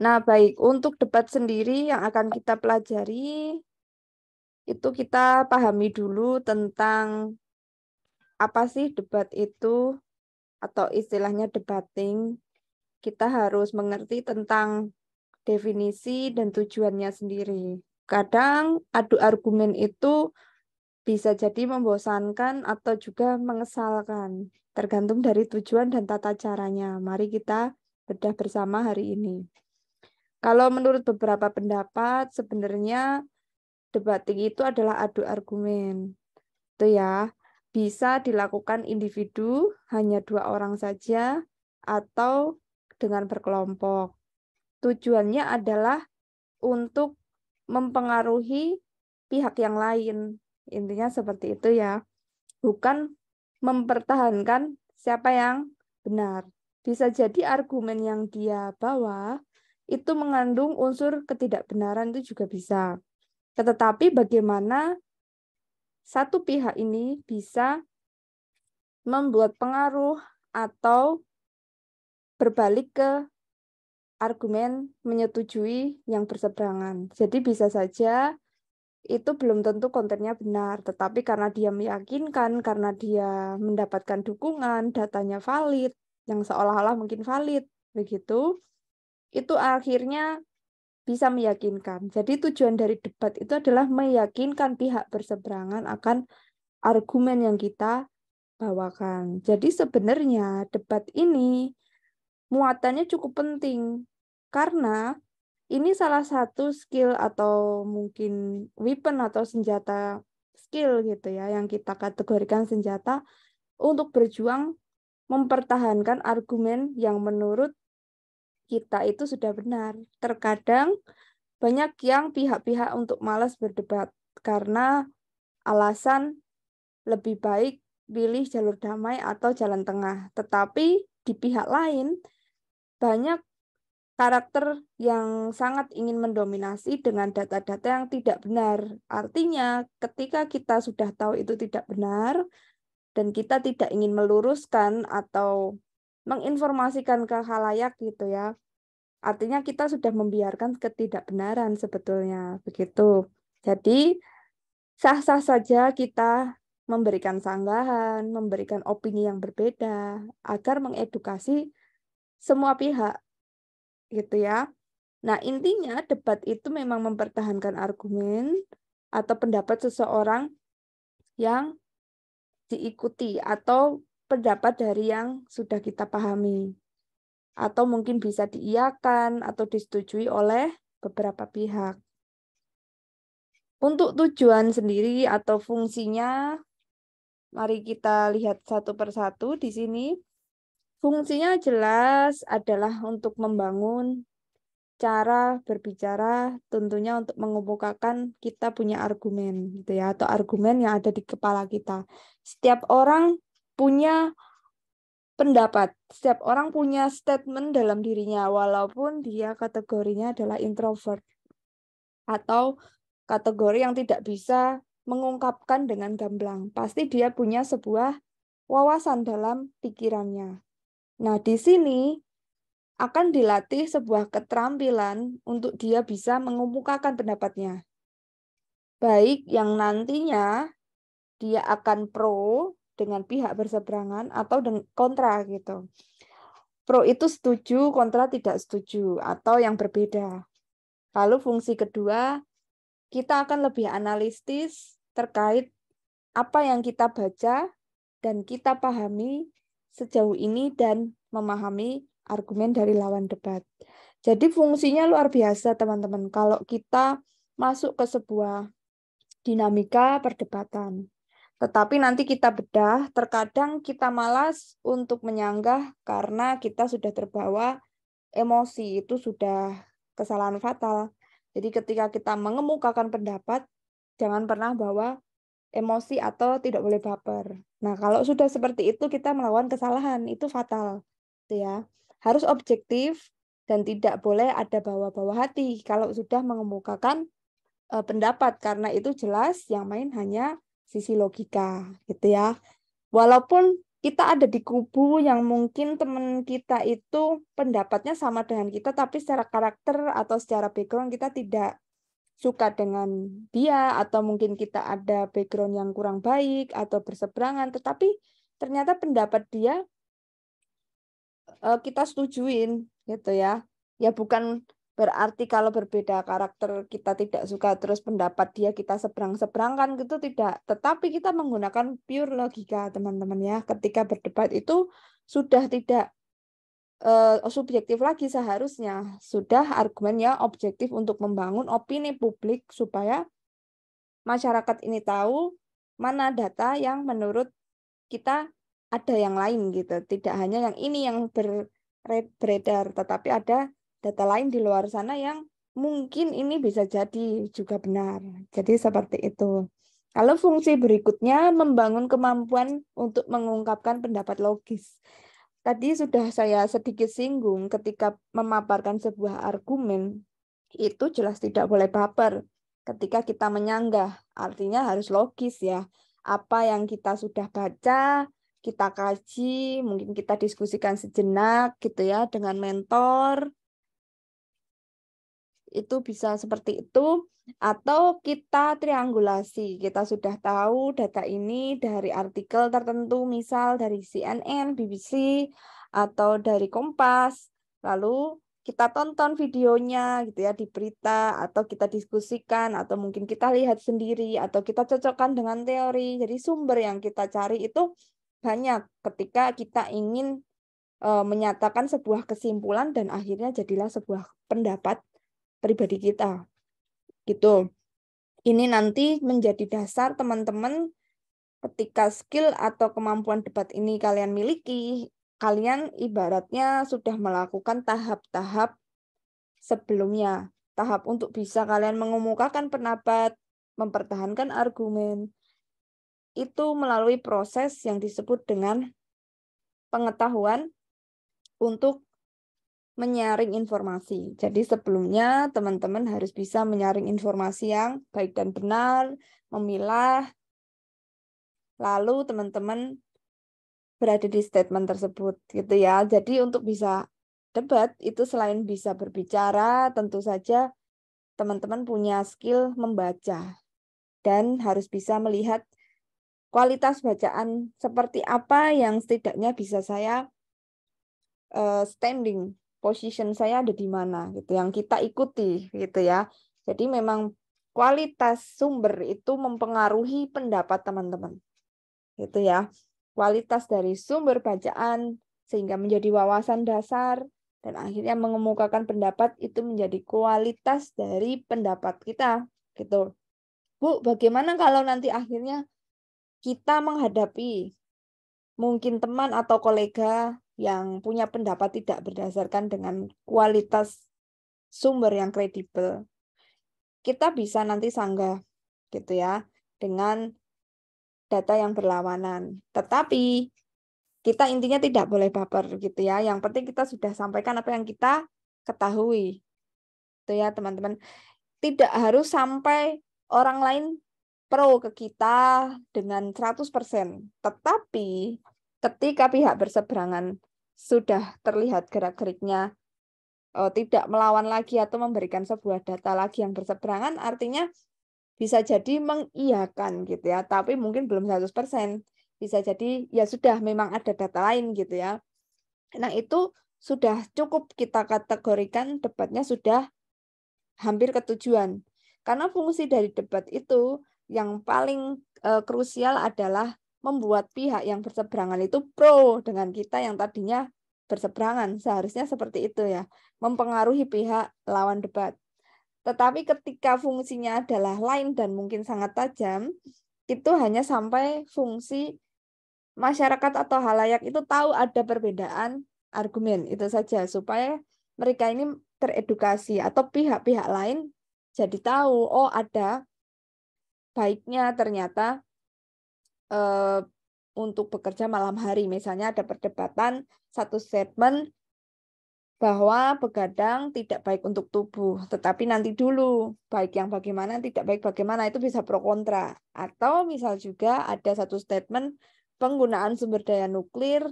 Nah, baik. Untuk debat sendiri yang akan kita pelajari, itu kita pahami dulu tentang apa sih debat itu, atau istilahnya debating. Kita harus mengerti tentang definisi dan tujuannya sendiri. Kadang adu argumen itu bisa jadi membosankan atau juga mengesalkan, tergantung dari tujuan dan tata caranya. Mari kita bedah bersama hari ini. Kalau menurut beberapa pendapat, sebenarnya debating itu adalah adu argumen. Itu ya, bisa dilakukan individu, hanya dua orang saja, atau dengan berkelompok. Tujuannya adalah untuk mempengaruhi pihak yang lain. Intinya seperti itu ya. Bukan mempertahankan siapa yang benar. Bisa jadi argumen yang dia bawa itu mengandung unsur ketidakbenaran itu juga bisa. Tetapi bagaimana satu pihak ini bisa membuat pengaruh atau berbalik ke argumen menyetujui yang berseberangan. Jadi bisa saja itu belum tentu kontennya benar, tetapi karena dia meyakinkan, karena dia mendapatkan dukungan, datanya valid, yang seolah-olah mungkin valid, begitu, itu akhirnya bisa meyakinkan. Jadi tujuan dari debat itu adalah meyakinkan pihak berseberangan akan argumen yang kita bawakan. Jadi sebenarnya debat ini muatannya cukup penting karena ini salah satu skill atau mungkin weapon atau senjata skill gitu ya yang kita kategorikan senjata untuk berjuang mempertahankan argumen yang menurut kita itu sudah benar. Terkadang banyak yang pihak-pihak untuk malas berdebat karena alasan lebih baik pilih jalur damai atau jalan tengah. Tetapi di pihak lain banyak karakter yang sangat ingin mendominasi dengan data-data yang tidak benar. Artinya, ketika kita sudah tahu itu tidak benar dan kita tidak ingin meluruskan atau menginformasikan ke khalayak gitu ya. Artinya kita sudah membiarkan ketidakbenaran sebetulnya begitu. Jadi, sah-sah saja kita memberikan sanggahan, memberikan opini yang berbeda agar mengedukasi semua pihak gitu ya. Nah, intinya debat itu memang mempertahankan argumen atau pendapat seseorang yang diikuti atau pendapat dari yang sudah kita pahami. Atau mungkin bisa diiyakan atau disetujui oleh beberapa pihak. Untuk tujuan sendiri atau fungsinya, mari kita lihat satu persatu di sini. Fungsinya jelas adalah untuk membangun cara berbicara, tentunya untuk mengemukakan kita punya argumen gitu ya, atau argumen yang ada di kepala kita. Setiap orang punya pendapat, setiap orang punya statement dalam dirinya walaupun dia kategorinya adalah introvert atau kategori yang tidak bisa mengungkapkan dengan gamblang. Pasti dia punya sebuah wawasan dalam pikirannya. Nah, di sini akan dilatih sebuah keterampilan untuk dia bisa mengemukakan pendapatnya. Baik yang nantinya dia akan pro dengan pihak berseberangan atau kontra gitu. Pro itu setuju, kontra tidak setuju atau yang berbeda. Lalu fungsi kedua, kita akan lebih analitis terkait apa yang kita baca dan kita pahami sejauh ini dan memahami argumen dari lawan debat. Jadi fungsinya luar biasa teman-teman kalau kita masuk ke sebuah dinamika perdebatan. Tetapi nanti kita bedah, terkadang kita malas untuk menyanggah karena kita sudah terbawa emosi, itu sudah kesalahan fatal. Jadi ketika kita mengemukakan pendapat, jangan pernah bawa emosi atau tidak boleh baper. Nah, kalau sudah seperti itu kita melakukan kesalahan, itu fatal. Gitu ya. Harus objektif dan tidak boleh ada bawa-bawa hati kalau sudah mengemukakan pendapat karena itu jelas yang main hanya sisi logika gitu ya. Walaupun kita ada di kubu yang mungkin teman kita itu pendapatnya sama dengan kita, tapi secara karakter atau secara background kita tidak suka dengan dia, atau mungkin kita ada background yang kurang baik atau berseberangan, tetapi ternyata pendapat dia kita setujuin gitu ya. Ya bukan berarti kalau berbeda karakter kita tidak suka terus pendapat dia kita seberang-seberangkan gitu, tidak. Tetapi kita menggunakan pure logika teman-teman ya. Ketika berdebat itu sudah tidak subjektif lagi, seharusnya sudah argumennya objektif untuk membangun opini publik supaya masyarakat ini tahu mana data yang menurut kita ada yang lain gitu. Tidak hanya yang ini yang beredar, tetapi ada data lain di luar sana yang mungkin ini bisa jadi juga benar. Jadi seperti itu. Kalau fungsi berikutnya membangun kemampuan untuk mengungkapkan pendapat logis. Tadi sudah saya sedikit singgung ketika memaparkan sebuah argumen, itu jelas tidak boleh baper. Ketika kita menyanggah, artinya harus logis ya. Apa yang kita sudah baca, kita kaji, mungkin kita diskusikan sejenak gitu ya dengan mentor. Itu bisa seperti itu. Atau kita triangulasi. Kita sudah tahu data ini dari artikel tertentu, misal dari CNN, BBC, atau dari Kompas. Lalu kita tonton videonya gitu ya di berita, atau kita diskusikan, atau mungkin kita lihat sendiri, atau kita cocokkan dengan teori. Jadi sumber yang kita cari itu banyak ketika kita ingin menyatakan sebuah kesimpulan dan akhirnya jadilah sebuah pendapat pribadi kita. Gitu. Ini nanti menjadi dasar teman-teman ketika skill atau kemampuan debat ini kalian miliki, kalian ibaratnya sudah melakukan tahap-tahap sebelumnya. Tahap untuk bisa kalian mengemukakan pendapat, mempertahankan argumen, itu melalui proses yang disebut dengan pengetahuan untuk menyaring informasi. Jadi sebelumnya teman-teman harus bisa menyaring informasi yang baik dan benar, memilah, lalu teman-teman berada di statement tersebut gitu ya. Jadi untuk bisa debat itu selain bisa berbicara, tentu saja teman-teman punya skill membaca dan harus bisa melihat kualitas bacaan seperti apa yang setidaknya bisa saya standing position saya ada di mana gitu yang kita ikuti gitu ya. Jadi memang kualitas sumber itu mempengaruhi pendapat teman-teman. Gitu ya. Kualitas dari sumber bacaan sehingga menjadi wawasan dasar dan akhirnya mengemukakan pendapat itu menjadi kualitas dari pendapat kita gitu. Bu, bagaimana kalau nanti akhirnya kita menghadapi mungkin teman atau kolega yang punya pendapat tidak berdasarkan dengan kualitas sumber yang kredibel, kita bisa nanti sanggah gitu ya dengan data yang berlawanan. Tetapi kita intinya tidak boleh baper gitu ya. Yang penting kita sudah sampaikan apa yang kita ketahui. Itu ya teman-teman. Tidak harus sampai orang lain pro ke kita dengan 100%. Tetapi ketika pihak berseberangan sudah terlihat gerak-geriknya tidak melawan lagi atau memberikan sebuah data lagi yang berseberangan, artinya bisa jadi mengiyakan gitu ya, tapi mungkin belum 100%. Bisa jadi ya sudah memang ada data lain gitu ya. Nah, itu sudah cukup kita kategorikan debatnya sudah hampir ke tujuan. Karena fungsi dari debat itu yang paling krusial adalah membuat pihak yang berseberangan itu pro dengan kita yang tadinya berseberangan. Seharusnya seperti itu ya, mempengaruhi pihak lawan debat. Tetapi ketika fungsinya adalah lain dan mungkin sangat tajam, itu hanya sampai fungsi masyarakat atau halayak itu tahu ada perbedaan argumen. Itu saja, supaya mereka ini teredukasi atau pihak-pihak lain jadi tahu, oh ada baiknya ternyata untuk bekerja malam hari. Misalnya ada perdebatan, satu statement bahwa begadang tidak baik untuk tubuh, tetapi nanti dulu baik yang bagaimana, tidak baik bagaimana, itu bisa pro kontra. Atau misal juga ada satu statement penggunaan sumber daya nuklir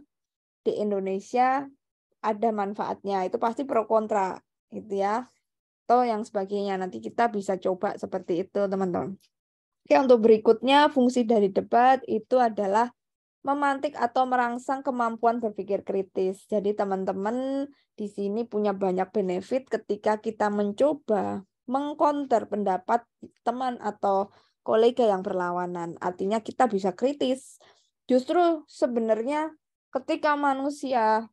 di Indonesia ada manfaatnya. Itu pasti pro kontra gitu ya. Atau yang sebagainya. Nanti kita bisa coba seperti itu, teman-teman. Oke, untuk berikutnya fungsi dari debat itu adalah memantik atau merangsang kemampuan berpikir kritis. Jadi teman-teman di sini punya banyak benefit ketika kita mencoba mengcounter pendapat teman atau kolega yang berlawanan. Artinya kita bisa kritis. Justru sebenarnya ketika manusia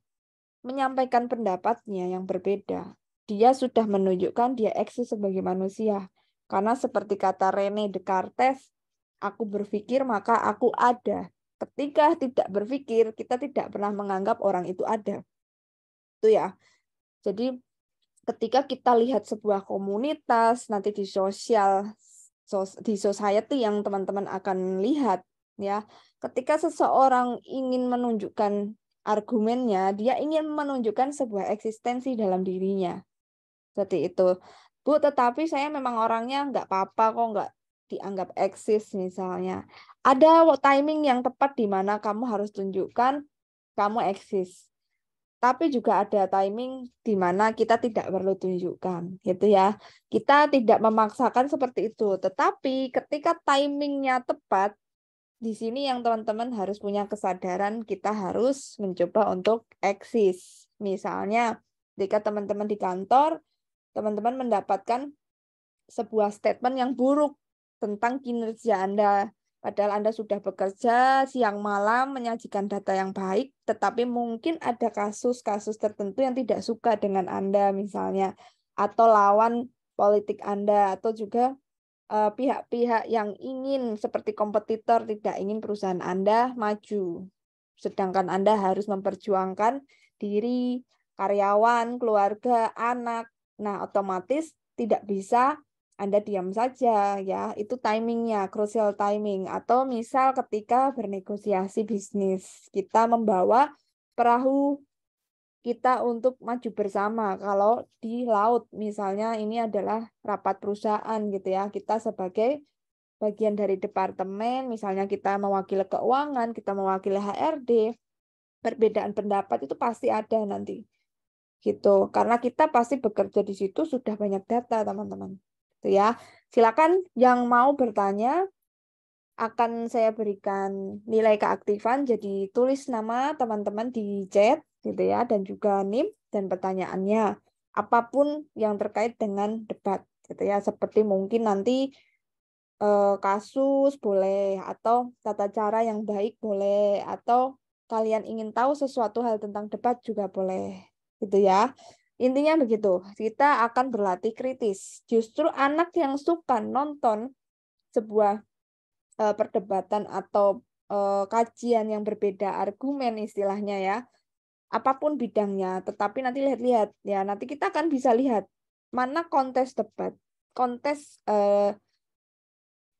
menyampaikan pendapatnya yang berbeda, dia sudah menunjukkan dia eksis sebagai manusia. Karena seperti kata René Descartes, aku berpikir maka aku ada. Ketika tidak berpikir, kita tidak pernah menganggap orang itu ada. Itu ya. Jadi ketika kita lihat sebuah komunitas, nanti di di society yang teman-teman akan lihat, ya, ketika seseorang ingin menunjukkan argumennya, dia ingin menunjukkan sebuah eksistensi dalam dirinya. Seperti itu. Bu, tetapi saya memang orangnya nggak apa-apa kok, nggak dianggap eksis misalnya. Ada timing yang tepat di mana kamu harus tunjukkan kamu eksis. Tapi juga ada timing di mana kita tidak perlu tunjukkan, gitu ya. Kita tidak memaksakan seperti itu. Tetapi ketika timingnya tepat, di sini yang teman-teman harus punya kesadaran, kita harus mencoba untuk eksis. Misalnya, ketika teman-teman di kantor, teman-teman mendapatkan sebuah statement yang buruk tentang kinerja Anda. Padahal Anda sudah bekerja siang malam menyajikan data yang baik, tetapi mungkin ada kasus-kasus tertentu yang tidak suka dengan Anda misalnya, atau lawan politik Anda, atau juga pihak-pihak yang ingin seperti kompetitor tidak ingin perusahaan Anda maju. Sedangkan Anda harus memperjuangkan diri, karyawan, keluarga, anak. Nah, otomatis tidak bisa Anda diam saja ya. Itu timingnya, crucial timing. Atau misal ketika bernegosiasi bisnis, kita membawa perahu kita untuk maju bersama. Kalau di laut misalnya ini adalah rapat perusahaan gitu ya. Kita sebagai bagian dari departemen, misalnya kita mewakili keuangan, kita mewakili HRD, perbedaan pendapat itu pasti ada nanti. Gitu. Karena kita pasti bekerja di situ sudah banyak data, teman-teman. Gitu ya. Silakan yang mau bertanya, akan saya berikan nilai keaktifan, jadi tulis nama teman-teman di chat gitu ya, dan juga NIM dan pertanyaannya. Apapun yang terkait dengan debat gitu ya, seperti mungkin nanti kasus boleh, atau tata cara yang baik boleh, atau kalian ingin tahu sesuatu hal tentang debat juga boleh, gitu ya. Intinya begitu, kita akan berlatih kritis. Justru anak yang suka nonton sebuah perdebatan atau kajian yang berbeda argumen istilahnya ya, apapun bidangnya, tetapi nanti lihat-lihat ya, nanti kita akan bisa lihat mana kontes debat, kontes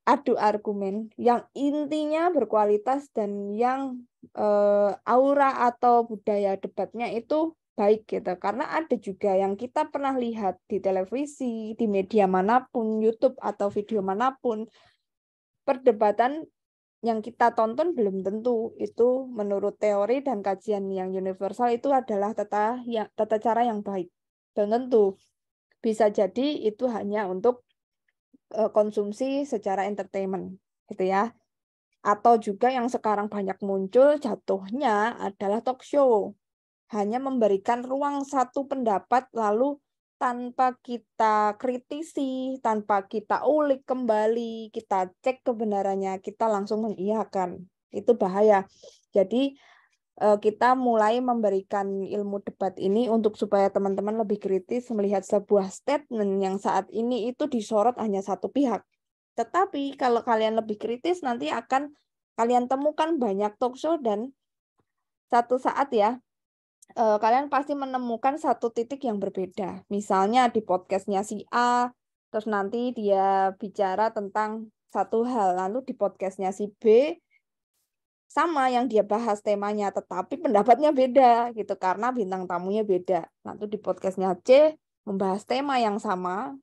adu argumen yang intinya berkualitas dan yang aura atau budaya debatnya itu baik gitu. Karena ada juga yang kita pernah lihat di televisi, di media manapun, YouTube atau video manapun, perdebatan yang kita tonton belum tentu itu menurut teori dan kajian yang universal itu adalah tata cara yang baik. Belum tentu. Bisa jadi itu hanya untuk konsumsi secara entertainment gitu ya. Atau juga yang sekarang banyak muncul jatuhnya adalah talk show. Hanya memberikan ruang satu pendapat lalu tanpa kita kritisi, tanpa kita ulik kembali, kita cek kebenarannya, kita langsung mengiyakan. Itu bahaya. Jadi kita mulai memberikan ilmu debat ini untuk supaya teman-teman lebih kritis melihat sebuah statement yang saat ini itu disorot hanya satu pihak. Tetapi kalau kalian lebih kritis nanti akan kalian temukan banyak talk show dan satu saat ya kalian pasti menemukan satu titik yang berbeda. Misalnya di podcastnya si A, terus nanti dia bicara tentang satu hal, lalu di podcastnya si B sama yang dia bahas temanya, tetapi pendapatnya beda gitu karena bintang tamunya beda. Lalu di podcastnya C membahas tema yang sama,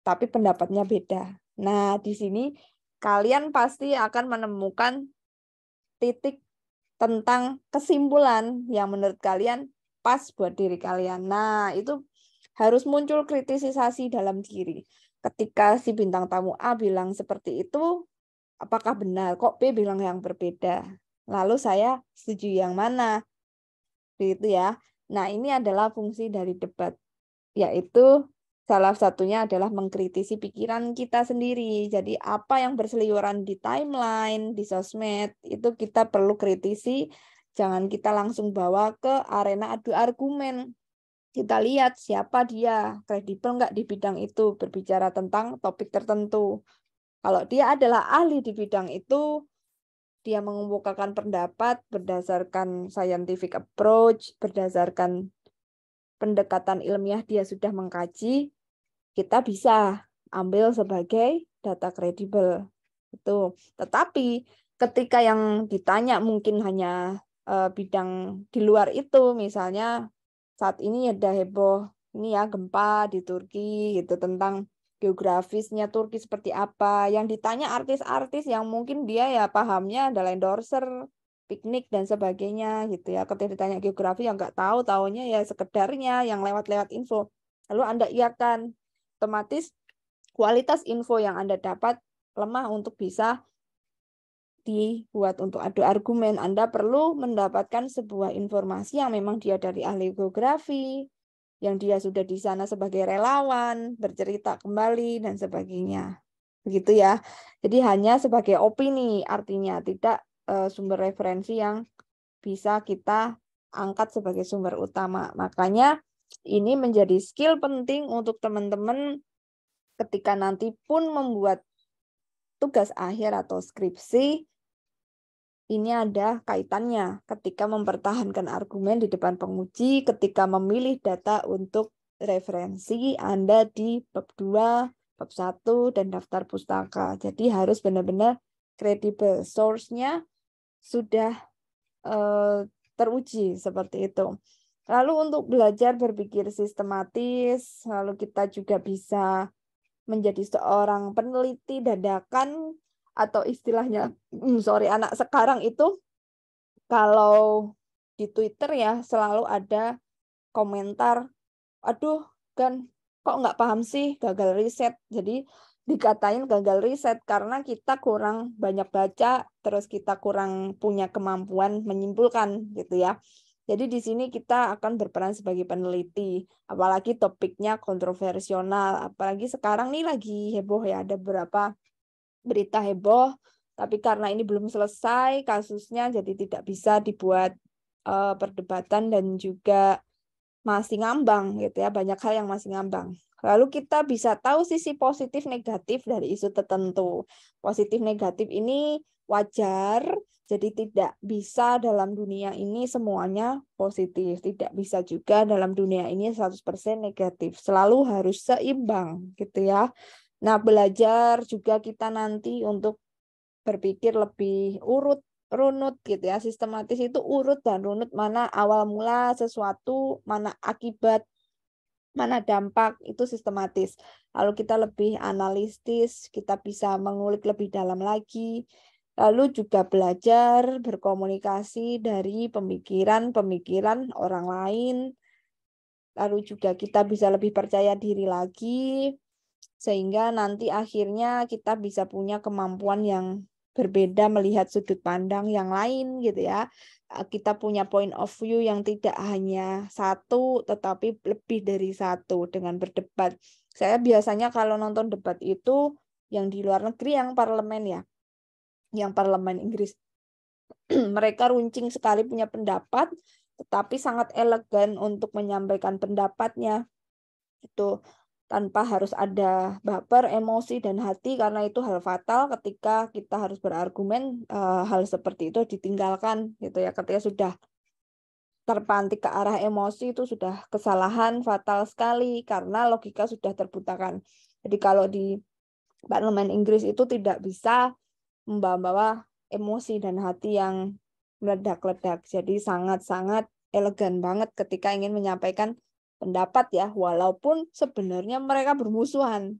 tapi pendapatnya beda. Nah, di sini kalian pasti akan menemukan titik tentang kesimpulan yang menurut kalian pas buat diri kalian. Nah, itu harus muncul kritisisasi dalam diri. Ketika si bintang tamu A bilang seperti itu, apakah benar? Kok B bilang yang berbeda? Lalu saya setuju yang mana? Begitu ya. Nah, ini adalah fungsi dari debat, yaitu salah satunya adalah mengkritisi pikiran kita sendiri. Jadi apa yang berseliweran di timeline, di sosmed, itu kita perlu kritisi. Jangan kita langsung bawa ke arena adu argumen. Kita lihat siapa dia, kredibel nggak di bidang itu, berbicara tentang topik tertentu. Kalau dia adalah ahli di bidang itu, dia mengemukakan pendapat berdasarkan scientific approach, berdasarkan pendekatan ilmiah dia sudah mengkaji, kita bisa ambil sebagai data kredibel. Itu. Tetapi ketika yang ditanya mungkin hanya bidang di luar itu, misalnya saat ini ada heboh ini ya gempa di Turki gitu, tentang geografisnya Turki seperti apa. Yang ditanya artis-artis yang mungkin dia ya pahamnya adalah endorser, piknik dan sebagainya gitu ya. Ketika ditanya geografi yang nggak tahu, taunya ya sekedarnya yang lewat-lewat info. Lalu Anda iakan, otomatis kualitas info yang Anda dapat lemah untuk bisa dibuat untuk adu argumen. Anda perlu mendapatkan sebuah informasi yang memang dia dari ahli geografi, yang dia sudah di sana sebagai relawan, bercerita kembali, dan sebagainya. Begitu ya. Jadi hanya sebagai opini, artinya tidak sumber referensi yang bisa kita angkat sebagai sumber utama. Makanya ini menjadi skill penting untuk teman-teman ketika nanti pun membuat tugas akhir atau skripsi. Ini ada kaitannya ketika mempertahankan argumen di depan penguji, ketika memilih data untuk referensi Anda di bab 2, bab 1, dan daftar pustaka. Jadi harus benar-benar kredibel. Source-nya sudah teruji seperti itu. Lalu untuk belajar berpikir sistematis, lalu kita juga bisa menjadi seorang peneliti dadakan, atau istilahnya anak sekarang itu kalau di Twitter ya selalu ada komentar, aduh kan kok nggak paham sih, gagal riset. Jadi dikatain gagal riset karena kita kurang banyak baca, terus kita kurang punya kemampuan menyimpulkan gitu ya. Jadi di sini kita akan berperan sebagai peneliti, apalagi topiknya kontroversial, apalagi sekarang nih lagi heboh ya, ada beberapa berita heboh, tapi karena ini belum selesai kasusnya, jadi tidak bisa dibuat perdebatan dan juga masih ngambang gitu ya, banyak hal yang masih ngambang. Lalu kita bisa tahu sisi positif negatif dari isu tertentu. Positif negatif ini wajar, jadi tidak bisa dalam dunia ini semuanya positif, tidak bisa juga dalam dunia ini 100% negatif. Selalu harus seimbang gitu ya. Nah, belajar juga kita nanti untuk berpikir lebih runut gitu ya. Sistematis itu urut dan runut, mana awal mula sesuatu, mana akibat, mana dampak, itu sistematis. Lalu kita lebih analitis, kita bisa mengulik lebih dalam lagi. Lalu juga belajar berkomunikasi dari pemikiran-pemikiran orang lain. Lalu juga kita bisa lebih percaya diri lagi, sehingga nanti akhirnya kita bisa punya kemampuan yang berbeda melihat sudut pandang yang lain gitu ya. Kita punya point of view yang tidak hanya satu, tetapi lebih dari satu dengan berdebat. Saya biasanya kalau nonton debat itu yang di luar negeri, yang parlemen ya, yang parlemen Inggris. Mereka runcing sekali punya pendapat, tetapi sangat elegan untuk menyampaikan pendapatnya. Itu tanpa harus ada baper, emosi, dan hati, karena itu hal fatal ketika kita harus berargumen. Hal seperti itu ditinggalkan gitu ya. Ketika sudah terpantik ke arah emosi, itu sudah kesalahan fatal sekali karena logika sudah terbutakan. Jadi kalau di parlemen Inggris itu tidak bisa membawa emosi dan hati yang meledak-ledak. Jadi sangat-sangat elegan banget ketika ingin menyampaikan pendapat ya, walaupun sebenarnya mereka bermusuhan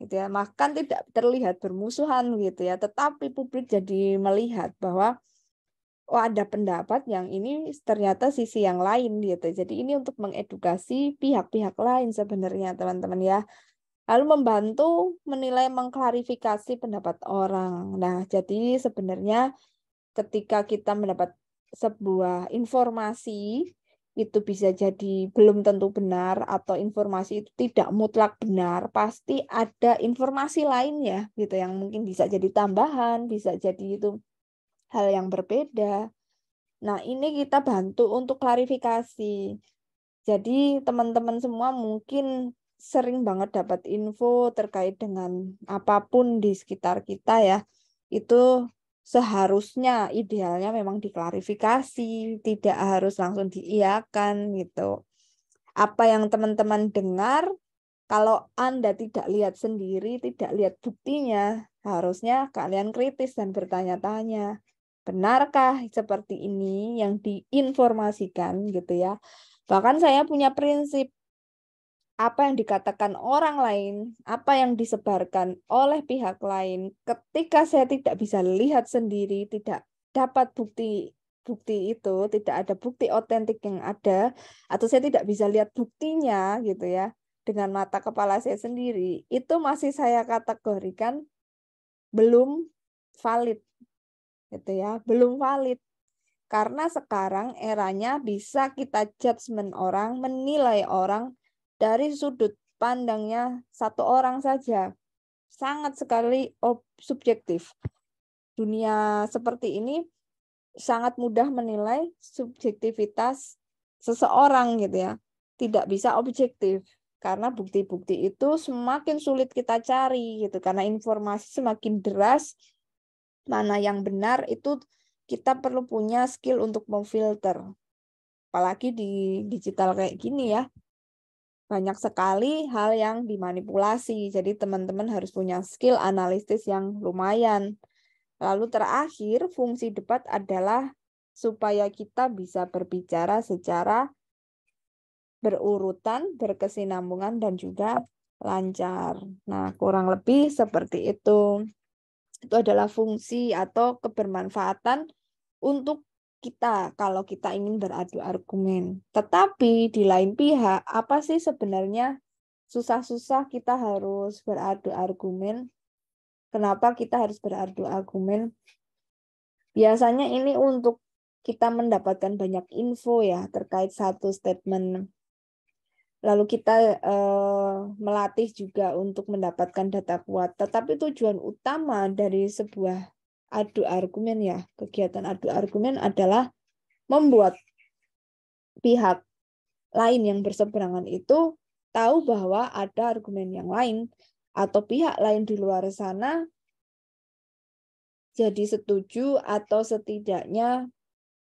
gitu ya, bahkan tidak terlihat bermusuhan gitu ya, tetapi publik jadi melihat bahwa oh ada pendapat yang ini ternyata sisi yang lain gitu. Jadi ini untuk mengedukasi pihak-pihak lain sebenarnya teman-teman ya. Lalu membantu menilai mengklarifikasi pendapat orang. Nah, jadi sebenarnya ketika kita mendapat sebuah informasi itu bisa jadi belum tentu benar atau informasi itu tidak mutlak benar, pasti ada informasi lain ya gitu yang mungkin bisa jadi tambahan, bisa jadi itu hal yang berbeda. Nah, ini kita bantu untuk klarifikasi. Jadi, teman-teman semua mungkin sering banget dapat info terkait dengan apapun di sekitar kita ya. Itu seharusnya idealnya memang diklarifikasi, tidak harus langsung diiyakan gitu. Apa yang teman-teman dengar, kalau Anda tidak lihat sendiri, tidak lihat buktinya, harusnya kalian kritis dan bertanya-tanya. Benarkah seperti ini yang diinformasikan gitu ya? Bahkan saya punya prinsip apa yang dikatakan orang lain, apa yang disebarkan oleh pihak lain, ketika saya tidak bisa lihat sendiri, tidak dapat bukti itu, tidak ada bukti otentik yang ada, atau saya tidak bisa lihat buktinya gitu ya, dengan mata kepala saya sendiri, itu masih saya kategorikan belum valid gitu ya, belum valid. Karena sekarang eranya bisa kita judgement orang, menilai orang dari sudut pandangnya satu orang saja. Sangat sekali subjektif. Dunia seperti ini sangat mudah menilai subjektivitas seseorang gitu ya. Tidak bisa objektif. Karena bukti-bukti itu semakin sulit kita cari gitu. Karena informasi semakin deras, mana yang benar itu kita perlu punya skill untuk memfilter. Apalagi di digital kayak gini ya. Banyak sekali hal yang dimanipulasi. Jadi teman-teman harus punya skill analisis yang lumayan. Lalu terakhir, fungsi debat adalah supaya kita bisa berbicara secara berurutan, berkesinambungan, dan juga lancar. Nah, kurang lebih seperti itu. Itu adalah fungsi atau kebermanfaatan untuk kita kalau kita ingin beradu argumen. Tetapi di lain pihak, apa sih sebenarnya susah-susah kita harus beradu argumen? Kenapa kita harus beradu argumen? Biasanya ini untuk kita mendapatkan banyak info ya terkait satu statement. Lalu kita melatih juga untuk mendapatkan data kuat. Tetapi tujuan utama dari sebuah adu argumen ya, kegiatan adu argumen adalah membuat pihak lain yang berseberangan itu tahu bahwa ada argumen yang lain atau pihak lain di luar sana jadi setuju atau setidaknya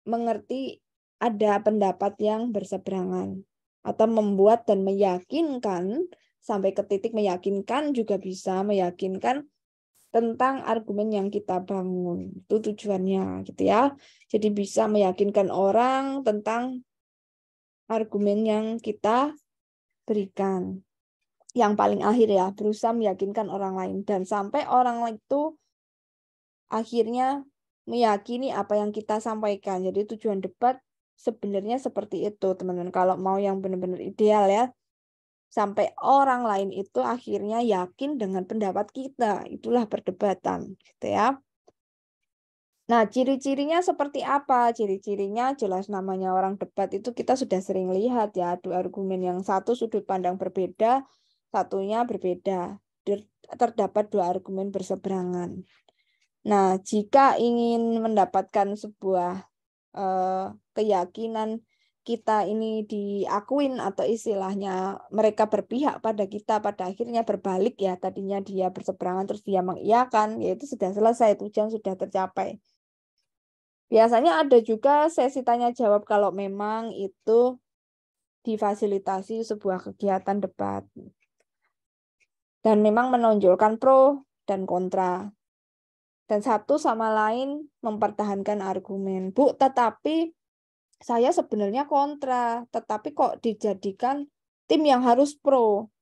mengerti ada pendapat yang berseberangan atau membuat dan meyakinkan sampai ke titik meyakinkan juga bisa meyakinkan tentang argumen yang kita bangun. Itu tujuannya gitu ya. Jadi bisa meyakinkan orang tentang argumen yang kita berikan. Yang paling akhir ya, berusaha meyakinkan orang lain dan sampai orang lain itu akhirnya meyakini apa yang kita sampaikan. Jadi tujuan debat sebenarnya seperti itu, teman-teman. Kalau mau yang benar-benar ideal ya, sampai orang lain itu akhirnya yakin dengan pendapat kita. Itulah perdebatan, gitu ya. Nah, ciri-cirinya seperti apa? Ciri-cirinya jelas namanya orang debat itu kita sudah sering lihat ya, adu argumen yang satu sudut pandang berbeda, satunya berbeda. Terdapat dua argumen berseberangan. Nah, jika ingin mendapatkan sebuah keyakinan kita ini diakuin atau istilahnya mereka berpihak pada kita, pada akhirnya berbalik ya, tadinya dia berseberangan terus dia mengiyakan, yaitu sudah selesai, tujuan sudah tercapai. Biasanya ada juga sesi tanya jawab kalau memang itu difasilitasi sebuah kegiatan debat. Dan memang menonjolkan pro dan kontra. Dan satu sama lain mempertahankan argumen. Bu, tetapi saya sebenarnya kontra. Tetapi kok dijadikan tim yang harus pro.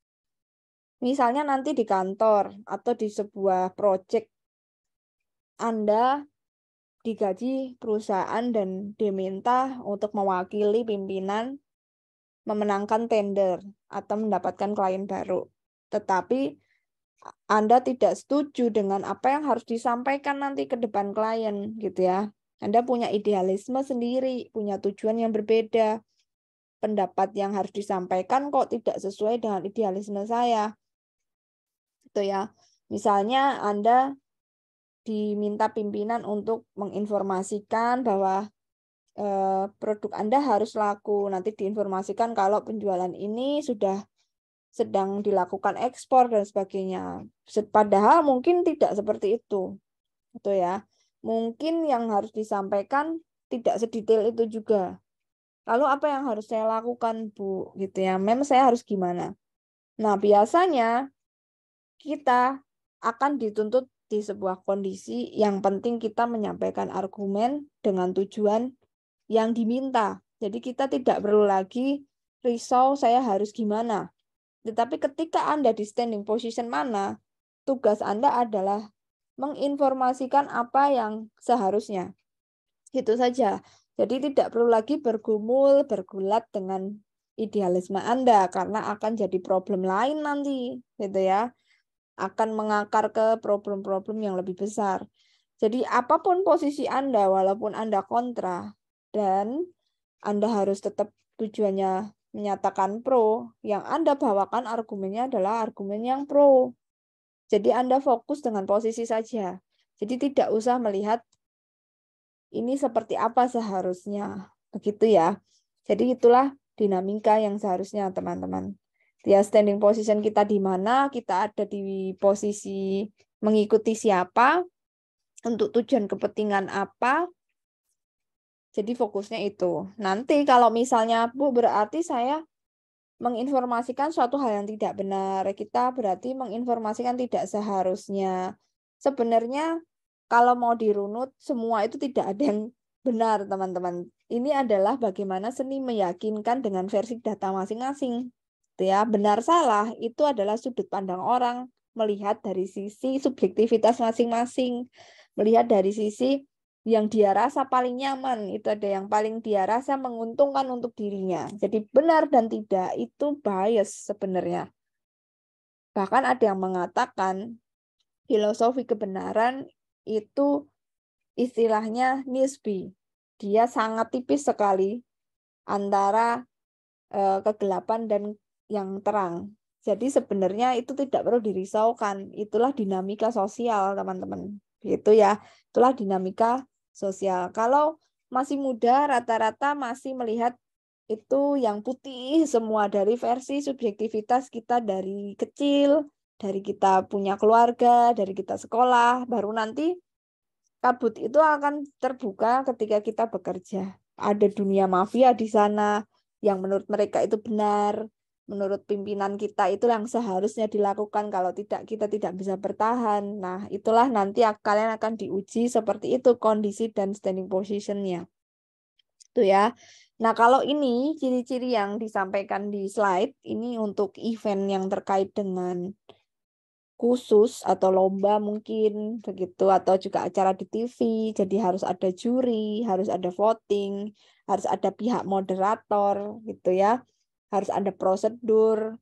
Misalnya nanti di kantor atau di sebuah proyek Anda digaji perusahaan dan diminta untuk mewakili pimpinan memenangkan tender atau mendapatkan klien baru. Tetapi Anda tidak setuju dengan apa yang harus disampaikan nanti ke depan klien gitu ya. Anda punya idealisme sendiri, punya tujuan yang berbeda. Pendapat yang harus disampaikan kok tidak sesuai dengan idealisme saya. Gitu ya. Misalnya Anda diminta pimpinan untuk menginformasikan bahwa produk Anda harus laku. Nanti diinformasikan kalau penjualan ini sudah sedang dilakukan ekspor dan sebagainya. Padahal mungkin tidak seperti itu. Gitu ya. Mungkin yang harus disampaikan tidak sedetail itu juga. Lalu apa yang harus saya lakukan, Bu? Gitu ya. Memang saya harus gimana? Nah, biasanya kita akan dituntut di sebuah kondisi yang penting kita menyampaikan argumen dengan tujuan yang diminta. Jadi kita tidak perlu lagi risau saya harus gimana. Tetapi ketika Anda di standing position mana, tugas Anda adalah menginformasikan apa yang seharusnya. Itu saja. Jadi tidak perlu lagi bergumul, bergulat dengan idealisme Anda karena akan jadi problem lain nanti, gitu ya. Akan mengakar ke problem-problem yang lebih besar. Jadi apapun posisi Anda, walaupun Anda kontra, dan Anda harus tetap tujuannya menyatakan pro, yang Anda bawakan argumennya adalah argumen yang pro. Jadi Anda fokus dengan posisi saja. Jadi tidak usah melihat ini seperti apa seharusnya. Begitu ya. Jadi itulah dinamika yang seharusnya teman-teman. Ya, standing position kita di mana, kita ada di posisi mengikuti siapa, untuk tujuan kepentingan apa. Jadi fokusnya itu. Nanti kalau misalnya, Bu, berarti saya menginformasikan suatu hal yang tidak benar. Kita berarti menginformasikan tidak seharusnya. Sebenarnya kalau mau dirunut, semua itu tidak ada yang benar, teman-teman. Ini adalah bagaimana seni meyakinkan dengan versi data masing-masing. Ya, benar salah itu adalah sudut pandang orang, melihat dari sisi subjektivitas masing-masing, melihat dari sisi yang dia rasa paling nyaman, itu ada yang paling dia rasa menguntungkan untuk dirinya. Jadi benar dan tidak itu bias sebenarnya. Bahkan ada yang mengatakan filosofi kebenaran itu istilahnya nisbi. Dia sangat tipis sekali antara kegelapan dan yang terang. Jadi sebenarnya itu tidak perlu dirisaukan. Itulah dinamika sosial, teman-teman. Gitu ya. Itulah dinamika sosial. Kalau masih muda, rata-rata masih melihat itu yang putih semua dari versi subjektivitas kita dari kecil, dari kita punya keluarga, dari kita sekolah, baru nanti kabut itu akan terbuka ketika kita bekerja. Ada dunia mafia di sana yang menurut mereka itu benar, menurut pimpinan kita itu yang seharusnya dilakukan, kalau tidak kita tidak bisa bertahan. Nah, itulah nanti kalian akan diuji seperti itu kondisi dan standing position-nya. Itu ya. Nah, kalau ini ciri-ciri yang disampaikan di slide ini untuk event yang terkait dengan khusus atau lomba mungkin begitu, atau juga acara di TV, jadi harus ada juri, harus ada voting, harus ada pihak moderator gitu ya, harus ada prosedur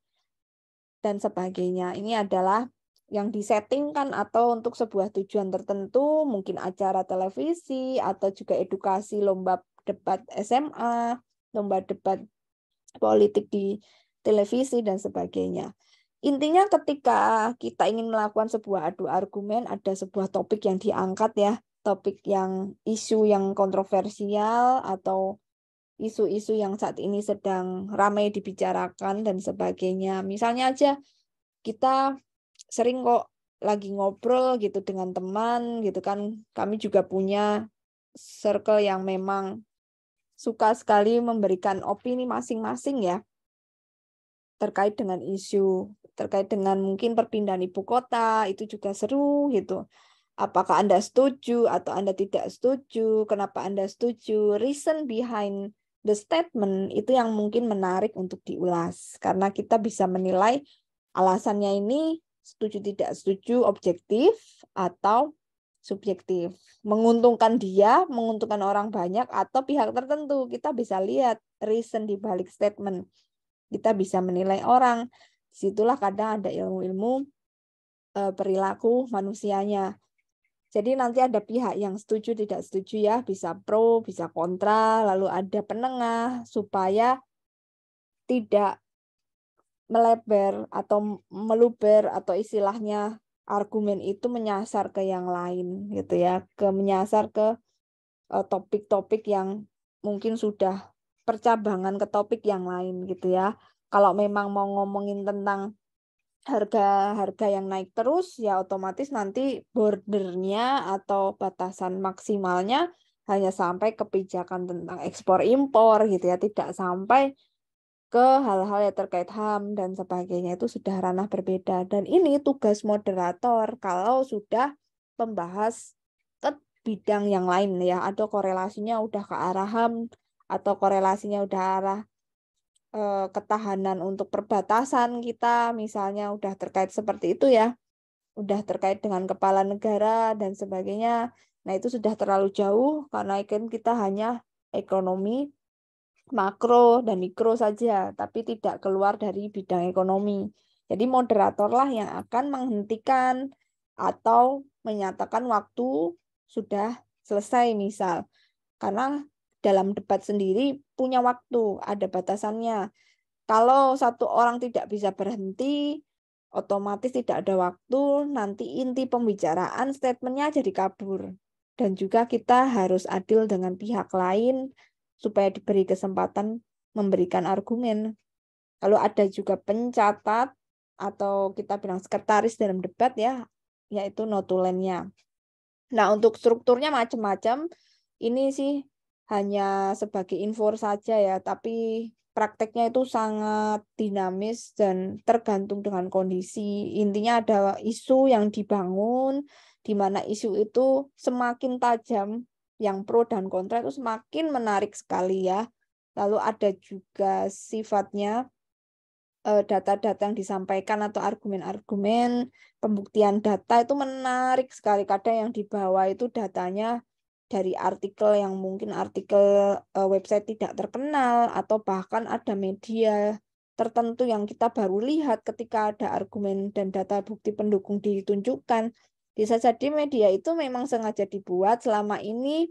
dan sebagainya. Ini adalah yang disettingkan atau untuk sebuah tujuan tertentu, mungkin acara televisi atau juga edukasi, lomba debat SMA, lomba debat politik di televisi dan sebagainya. Intinya ketika kita ingin melakukan sebuah adu argumen, ada sebuah topik yang diangkat ya, topik yang isu yang kontroversial atau isu-isu yang saat ini sedang ramai dibicarakan dan sebagainya. Misalnya aja kita sering kok lagi ngobrol gitu dengan teman gitu kan, kami juga punya circle yang memang suka sekali memberikan opini masing-masing ya, terkait dengan isu, terkait dengan mungkin perpindahan ibu kota, itu juga seru gitu. Apakah Anda setuju atau Anda tidak setuju? Kenapa Anda setuju? Reason behind the statement itu yang mungkin menarik untuk diulas. Karena kita bisa menilai alasannya ini setuju tidak setuju objektif atau subjektif. Menguntungkan dia, menguntungkan orang banyak, atau pihak tertentu. Kita bisa lihat reason di balik statement. Kita bisa menilai orang. Disitulah kadang ada ilmu-ilmu perilaku manusianya. Jadi nanti ada pihak yang setuju, tidak setuju ya. Bisa pro, bisa kontra. Lalu ada penengah supaya tidak melebar atau meluber atau istilahnya argumen itu menyasar ke yang lain gitu ya, menyasar ke topik-topik yang mungkin sudah percabangan ke topik yang lain gitu ya. Kalau memang mau ngomongin tentang harga yang naik terus ya otomatis nanti bordernya atau batasan maksimalnya hanya sampai kebijakan tentang ekspor impor gitu ya, tidak sampai ke hal-hal yang terkait HAM dan sebagainya, itu sudah ranah berbeda. Dan ini tugas moderator kalau sudah membahas ke bidang yang lain ya, ada korelasinya udah ke arah HAM atau korelasinya udah arah ketahanan untuk perbatasan kita, misalnya udah terkait seperti itu ya, udah terkait dengan kepala negara dan sebagainya. Nah, itu sudah terlalu jauh karena kan kita hanya ekonomi makro dan mikro saja, tapi tidak keluar dari bidang ekonomi. Jadi moderatorlah yang akan menghentikan atau menyatakan waktu sudah selesai misal. Karena dalam debat sendiri punya waktu, ada batasannya. Kalau satu orang tidak bisa berhenti, otomatis tidak ada waktu, nanti inti pembicaraan statementnya jadi kabur. Dan juga kita harus adil dengan pihak lain, supaya diberi kesempatan memberikan argumen. Lalu ada juga pencatat atau kita bilang sekretaris dalam debat ya, yaitu notulennya. Nah, untuk strukturnya macam-macam. Ini sih hanya sebagai info saja ya, tapi prakteknya itu sangat dinamis dan tergantung dengan kondisi. Intinya ada isu yang dibangun, di mana isu itu semakin tajam, yang pro dan kontra itu semakin menarik sekali ya. Lalu ada juga sifatnya data-data yang disampaikan atau argumen-argumen, pembuktian data itu menarik sekali. Kadang yang dibawa itu datanya dari artikel yang mungkin artikel website tidak terkenal, atau bahkan ada media tertentu yang kita baru lihat ketika ada argumen dan data bukti pendukung ditunjukkan. Bisa jadi media itu memang sengaja dibuat selama ini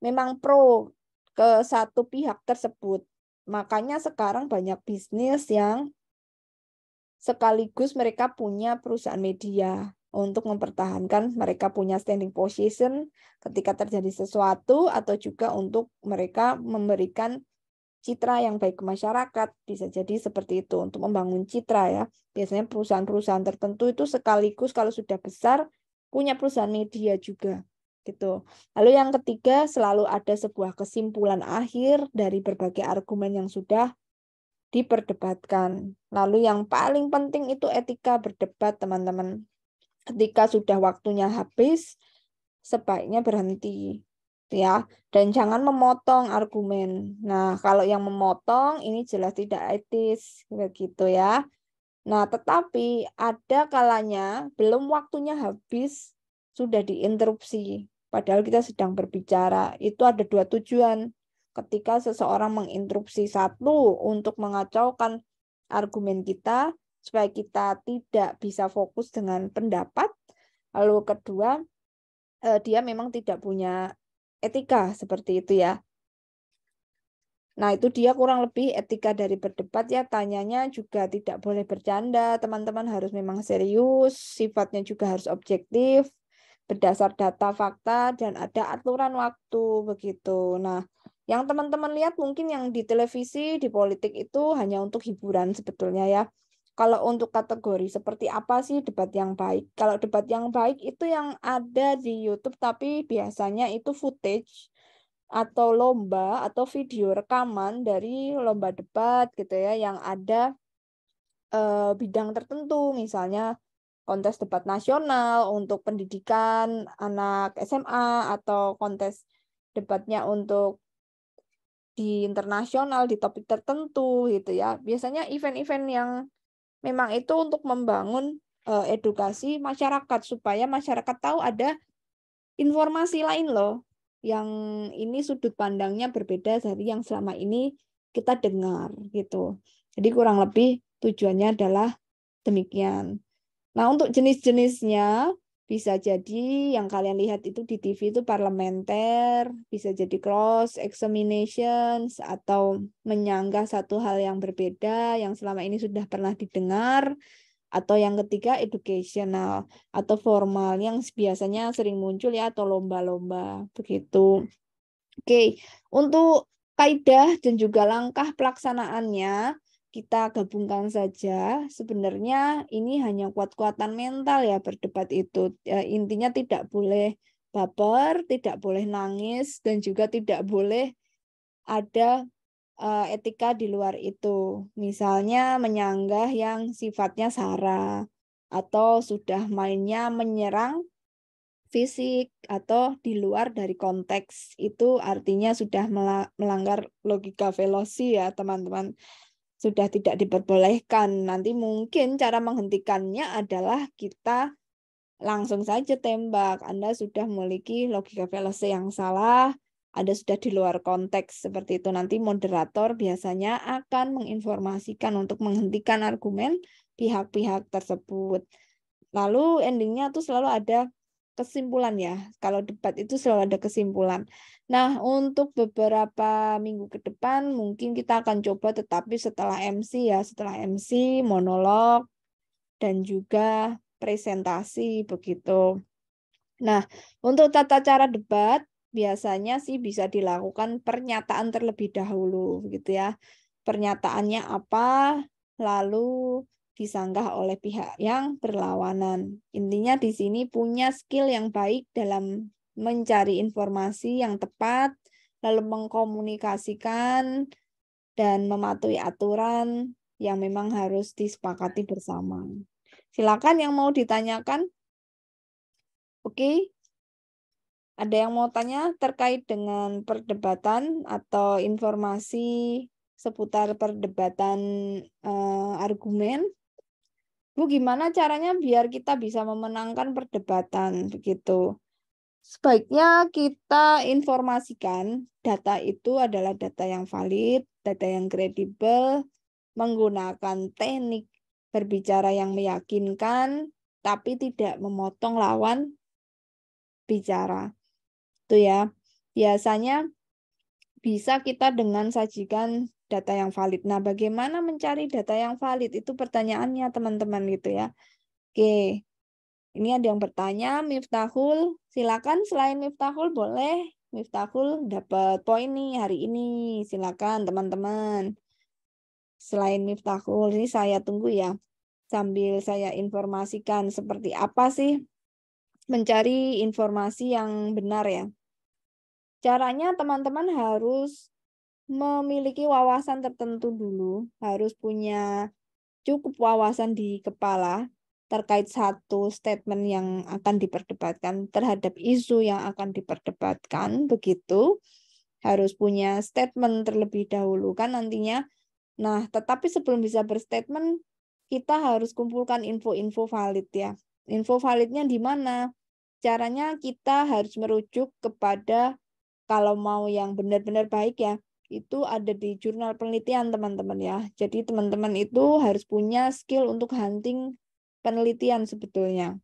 memang pro ke satu pihak tersebut. Makanya sekarang banyak bisnis yang sekaligus mereka punya perusahaan media untuk mempertahankan mereka punya standing position ketika terjadi sesuatu, atau juga untuk mereka memberikan citra yang baik ke masyarakat. Bisa jadi seperti itu untuk membangun citra ya. Biasanya perusahaan-perusahaan tertentu itu sekaligus kalau sudah besar punya perusahaan media juga gitu. Lalu yang ketiga, selalu ada sebuah kesimpulan akhir dari berbagai argumen yang sudah diperdebatkan. Lalu yang paling penting itu etika berdebat, teman-teman. Ketika sudah waktunya habis, sebaiknya berhenti ya, dan jangan memotong argumen. Nah, kalau yang memotong ini jelas tidak etis begitu ya. Nah, tetapi ada kalanya belum waktunya habis sudah diinterupsi. Padahal kita sedang berbicara. Itu ada dua tujuan. Ketika seseorang menginterupsi, satu untuk mengacaukan argumen kita supaya kita tidak bisa fokus dengan pendapat. Lalu kedua, dia memang tidak punya etika seperti itu ya. Nah, itu dia kurang lebih etika dari berdebat ya. Tanyanya juga tidak boleh bercanda. Teman-teman harus memang serius. Sifatnya juga harus objektif. Berdasar data, fakta, dan ada aturan waktu. Begitu. Nah, yang teman-teman lihat mungkin yang di televisi, di politik itu hanya untuk hiburan sebetulnya ya. Kalau untuk kategori seperti apa sih debat yang baik? Kalau debat yang baik itu yang ada di YouTube, tapi biasanya itu footage atau lomba atau video rekaman dari lomba debat gitu ya, yang ada bidang tertentu, misalnya kontes debat nasional untuk pendidikan anak SMA, atau kontes debatnya untuk di internasional di topik tertentu gitu ya. Biasanya event-event yang memang itu untuk membangun edukasi masyarakat supaya masyarakat tahu ada informasi lain loh, yang ini sudut pandangnya berbeda dari yang selama ini kita dengar gitu. Jadi kurang lebih tujuannya adalah demikian. Nah, untuk jenis-jenisnya bisa jadi yang kalian lihat itu di TV itu parlementer, bisa jadi cross examinations atau menyanggah satu hal yang berbeda yang selama ini sudah pernah didengar, atau yang ketiga educational atau formal yang biasanya sering muncul ya, atau lomba-lomba begitu. Oke, untuk kaidah dan juga langkah pelaksanaannya kita gabungkan saja. Sebenarnya ini hanya kuat-kuatan mental ya berdebat itu. Ya, intinya tidak boleh baper, tidak boleh nangis, dan juga tidak boleh ada etika di luar itu. Misalnya menyanggah yang sifatnya sara atau sudah mainnya menyerang fisik atau di luar dari konteks, itu artinya sudah melanggar logika velosi ya teman-teman, sudah tidak diperbolehkan. Nanti mungkin cara menghentikannya adalah kita langsung saja tembak. Anda sudah memiliki logika velosi yang salah, Anda sudah di luar konteks seperti itu. Nanti moderator biasanya akan menginformasikan untuk menghentikan argumen pihak-pihak tersebut. Lalu endingnya tuh selalu ada kesimpulan ya. Kalau debat itu selalu ada kesimpulan. Nah, untuk beberapa minggu ke depan mungkin kita akan coba, tetapi setelah MC ya, setelah MC monolog dan juga presentasi begitu. Nah, untuk tata cara debat biasanya sih bisa dilakukan pernyataan terlebih dahulu gitu ya. Pernyataannya apa, lalu disanggah oleh pihak yang berlawanan. Intinya di sini punya skill yang baik dalam mencari informasi yang tepat, lalu mengkomunikasikan dan mematuhi aturan yang memang harus disepakati bersama. Silakan yang mau ditanyakan. Oke, ada yang mau tanya terkait dengan perdebatan atau informasi seputar perdebatan argumen? Bu, gimana caranya biar kita bisa memenangkan perdebatan begitu? Sebaiknya kita informasikan data itu adalah data yang valid, data yang kredibel, menggunakan teknik berbicara yang meyakinkan, tapi tidak memotong lawan bicara. Itu ya. Biasanya bisa kita dengan sajikan data yang valid. Nah, bagaimana mencari data yang valid? Itu pertanyaannya teman-teman gitu ya. Oke. Ini ada yang bertanya, Miftahul, silakan selain Miftahul boleh. Miftahul dapat poin nih hari ini. Silakan teman-teman. Selain Miftahul, ini saya tunggu ya. Sambil saya informasikan seperti apa sih mencari informasi yang benar ya. Caranya teman-teman harus memiliki wawasan tertentu dulu, harus punya cukup wawasan di kepala terkait satu statement yang akan diperdebatkan, terhadap isu yang akan diperdebatkan, begitu. Harus punya statement terlebih dahulu kan nantinya. Nah, tetapi sebelum bisa berstatement, kita harus kumpulkan info-info valid ya. Info validnya di mana? Caranya kita harus merujuk kepada, kalau mau yang benar-benar baik ya, itu ada di jurnal penelitian teman-teman ya. Jadi teman-teman itu harus punya skill untuk hunting penelitian sebetulnya.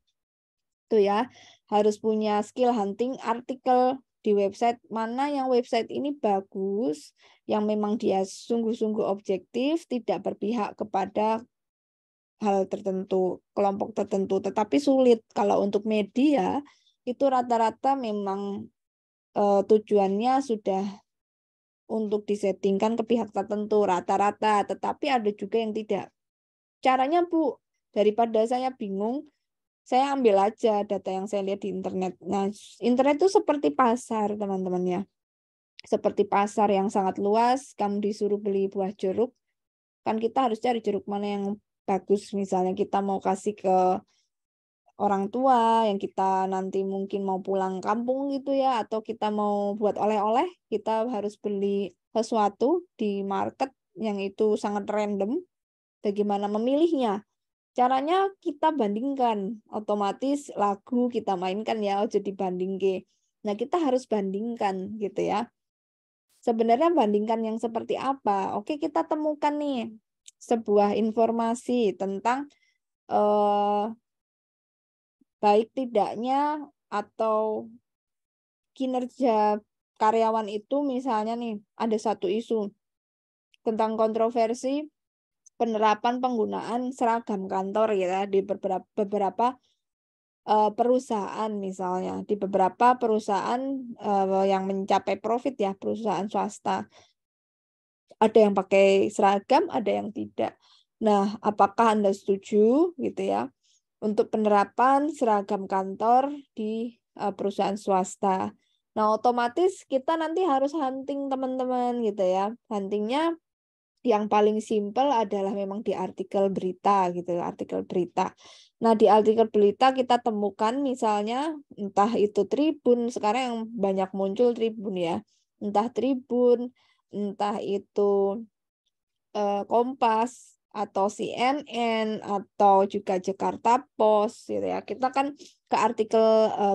Itu ya, harus punya skill hunting artikel di website mana yang website ini bagus, yang memang dia sungguh-sungguh objektif, tidak berpihak kepada hal tertentu, kelompok tertentu. Tetapi sulit kalau untuk media itu rata-rata memang tujuannya sudah untuk disettingkan ke pihak tertentu rata-rata, tetapi ada juga yang tidak. Caranya Bu, daripada saya bingung, saya ambil aja data yang saya lihat di internet. Nah, internet itu seperti pasar, teman-teman ya. Seperti pasar yang sangat luas, kamu disuruh beli buah jeruk, kan kita harus cari jeruk mana yang bagus. Misalnya kita mau kasih ke orang tua yang kita nanti mungkin mau pulang kampung gitu ya, atau kita mau buat oleh-oleh, kita harus beli sesuatu di market yang itu sangat random. Bagaimana memilihnya? Caranya kita bandingkan, otomatis lagu kita mainkan ya, jadi bandingke. Nah, kita harus bandingkan gitu ya. Sebenarnya bandingkan yang seperti apa? Oke, kita temukan nih sebuah informasi tentang baik tidaknya atau kinerja karyawan itu, misalnya nih ada satu isu tentang kontroversi penerapan penggunaan seragam kantor ya di beberapa perusahaan, misalnya di beberapa perusahaan yang mencapai profit ya, perusahaan swasta. Ada yang pakai seragam, ada yang tidak. Nah, apakah Anda setuju gitu ya untuk penerapan seragam kantor di perusahaan swasta? Nah, otomatis kita nanti harus hunting teman-teman gitu ya. Huntingnya yang paling simpel adalah memang di artikel berita gitu, artikel berita. Nah, di artikel berita kita temukan misalnya entah itu Tribun, sekarang yang banyak muncul Tribun ya. Entah Tribun, entah itu Kompas atau CNN atau juga Jakarta Post gitu ya. Kita kan ke artikel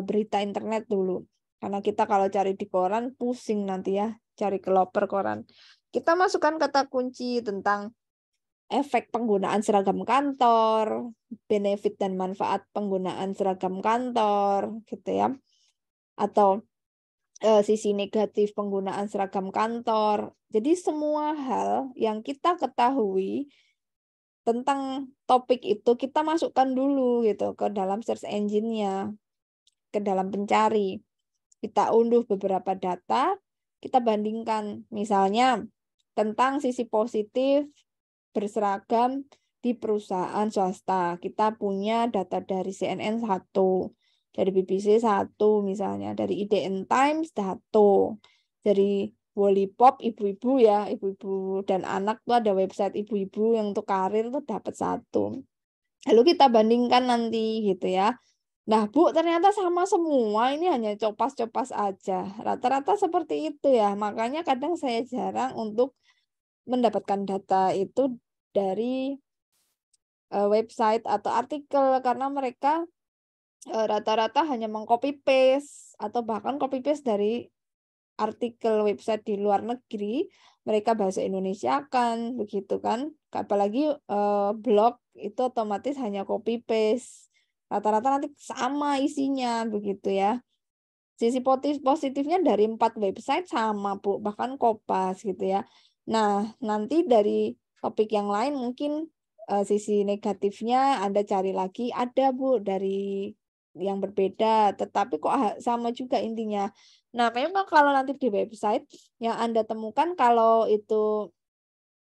berita internet dulu. Karena kita kalau cari di koran pusing nanti ya, cari ke loper koran. Kita masukkan kata kunci tentang efek penggunaan seragam kantor, benefit dan manfaat penggunaan seragam kantor gitu ya. Atau sisi negatif penggunaan seragam kantor. Jadi semua hal yang kita ketahui tentang topik itu kita masukkan dulu gitu ke dalam search engine-nya, ke dalam pencari. Kita unduh beberapa data, kita bandingkan misalnya tentang sisi positif berseragam di perusahaan swasta. Kita punya data dari CNN 1, dari BBC 1 misalnya, dari IDN Times 1, dari Wallipop ibu-ibu ya, ibu-ibu dan anak tuh ada website ibu-ibu yang untuk karir tuh dapat 1. Lalu kita bandingkan nanti gitu ya. Nah, Bu, ternyata sama semua, ini hanya copas-copas aja. Rata-rata seperti itu ya. Makanya kadang saya jarang untuk mendapatkan data itu dari website atau artikel karena mereka rata-rata hanya mengcopy paste atau bahkan copy paste dari artikel website di luar negeri, mereka bahasa Indonesia kan begitu kan. Apalagi blog itu otomatis hanya copy paste. Rata-rata nanti sama isinya begitu ya. Sisi positifnya dari 4 website sama, Bu, bahkan Kompas gitu ya. Nah, nanti dari topik yang lain mungkin sisi negatifnya Anda cari lagi, ada Bu dari yang berbeda, tetapi kok sama juga intinya. Nah, memang kalau nanti di website yang Anda temukan kalau itu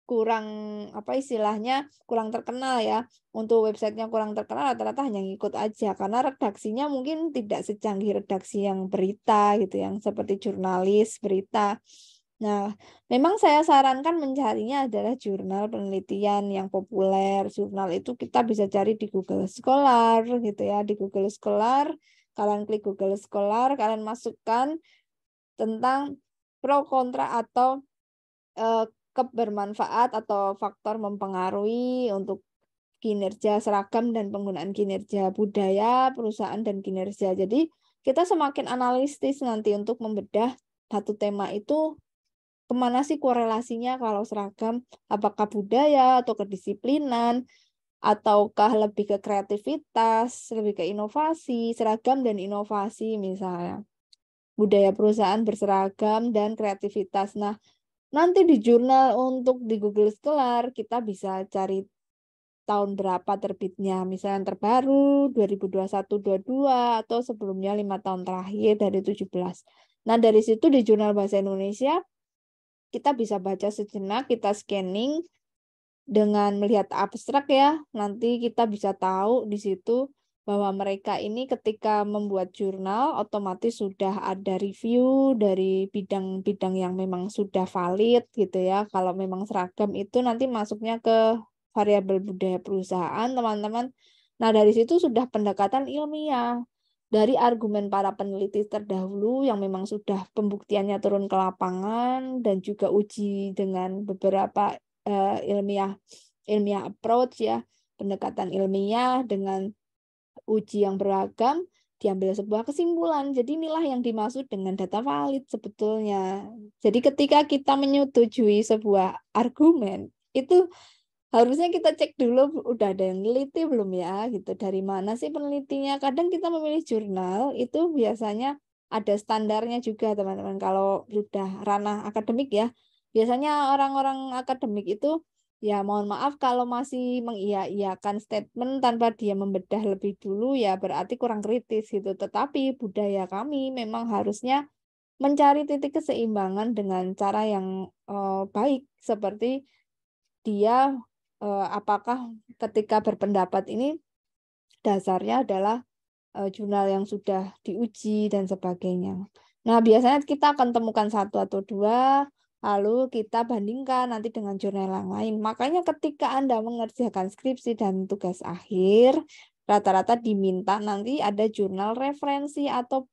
kurang apa istilahnya kurang terkenal ya, untuk websitenya kurang terkenal rata-rata hanya ngikut aja karena redaksinya mungkin tidak secanggih redaksi yang berita gitu, yang seperti jurnalis berita. Nah, memang saya sarankan mencarinya adalah jurnal penelitian yang populer. Jurnal itu kita bisa cari di Google Scholar gitu ya, di Google Scholar. Kalian klik Google Scholar, kalian masukkan tentang pro kontra atau kebermanfaat atau faktor mempengaruhi untuk kinerja seragam dan penggunaan kinerja budaya perusahaan dan kinerja. Jadi kita semakin analitis nanti untuk membedah satu tema itu kemana sih korelasinya kalau seragam, apakah budaya atau kedisiplinan, ataukah lebih ke kreativitas, lebih ke inovasi, seragam dan inovasi misalnya. Budaya perusahaan berseragam dan kreativitas. Nah, nanti di jurnal untuk di Google Scholar kita bisa cari tahun berapa terbitnya. Misalnya yang terbaru 2021-22 atau sebelumnya 5 tahun terakhir dari 17. Nah, dari situ di Jurnal Bahasa Indonesia kita bisa baca sejenak, kita scanning dengan melihat abstrak ya. Nanti kita bisa tahu di situ bahwa mereka ini ketika membuat jurnal otomatis sudah ada review dari bidang-bidang yang memang sudah valid gitu ya. Kalau memang seragam itu nanti masuknya ke variabel budaya perusahaan, teman-teman. Nah, dari situ sudah pendekatan ilmiah dari argumen para peneliti terdahulu yang memang sudah pembuktiannya turun ke lapangan dan juga uji dengan beberapa ilmiah approach ya. pendekatan ilmiah dengan uji yang beragam, diambil sebuah kesimpulan. Jadi inilah yang dimaksud dengan data valid sebetulnya. Jadi ketika kita menyetujui sebuah argumen, itu harusnya kita cek dulu udah ada yang neliti belum ya gitu. Dari mana sih penelitinya? Kadang kita memilih jurnal itu biasanya ada standarnya juga teman-teman. Kalau sudah ranah akademik ya, biasanya orang-orang akademik itu ya mohon maaf kalau masih mengiya-iyakan statement tanpa dia membedah lebih dulu ya berarti kurang kritis gitu. Tetapi budaya kami memang harusnya mencari titik keseimbangan dengan cara yang baik seperti dia apakah ketika berpendapat ini dasarnya adalah jurnal yang sudah diuji dan sebagainya. Nah, biasanya kita akan temukan satu atau dua, lalu kita bandingkan nanti dengan jurnal yang lain. Makanya ketika Anda mengerjakan skripsi dan tugas akhir, rata-rata diminta nanti ada jurnal referensi atau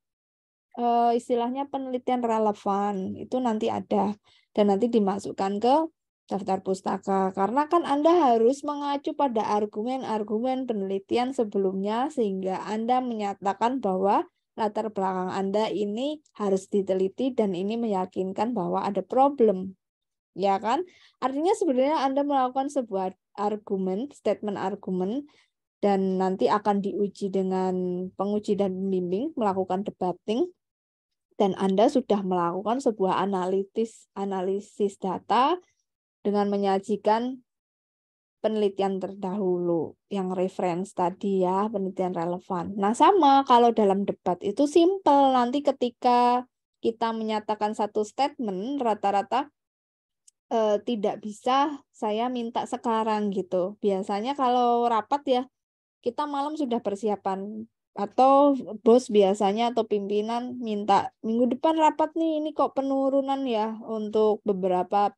istilahnya penelitian relevan. Itu nanti ada. Dan nanti dimasukkan ke daftar pustaka. Karena kan Anda harus mengacu pada argumen-argumen penelitian sebelumnya sehingga Anda menyatakan bahwa latar belakang Anda ini harus diteliti dan ini meyakinkan bahwa ada problem. Ya kan? Artinya sebenarnya Anda melakukan sebuah argumen, statement argumen, dan nanti akan diuji dengan penguji dan pembimbing, melakukan debating, dan Anda sudah melakukan sebuah analisis data dengan menyajikan penelitian terdahulu yang reference tadi ya, penelitian relevan. Nah, sama kalau dalam debat itu simple. Nanti ketika kita menyatakan satu statement, rata-rata tidak bisa saya minta sekarang gitu. Biasanya kalau rapat ya, kita malam sudah persiapan. Atau bos biasanya atau pimpinan minta, minggu depan rapat nih, ini kok penurunan ya untuk beberapa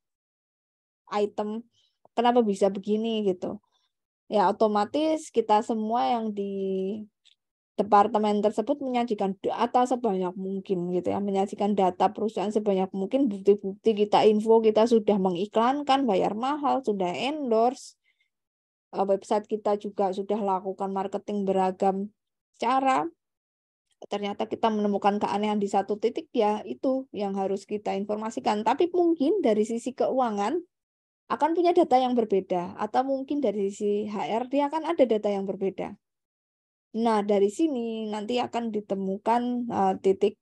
item, kenapa bisa begini gitu. Ya otomatis kita semua yang di departemen tersebut menyajikan data sebanyak mungkin gitu ya, menyajikan data perusahaan sebanyak mungkin, bukti-bukti kita info, kita sudah mengiklankan, bayar mahal, sudah endorse, website kita juga sudah lakukan marketing beragam cara. Ternyata kita menemukan keanehan di satu titik, ya itu yang harus kita informasikan. Tapi mungkin dari sisi keuangan akan punya data yang berbeda, atau mungkin dari sisi HR dia akan ada data yang berbeda. Nah, dari sini nanti akan ditemukan titik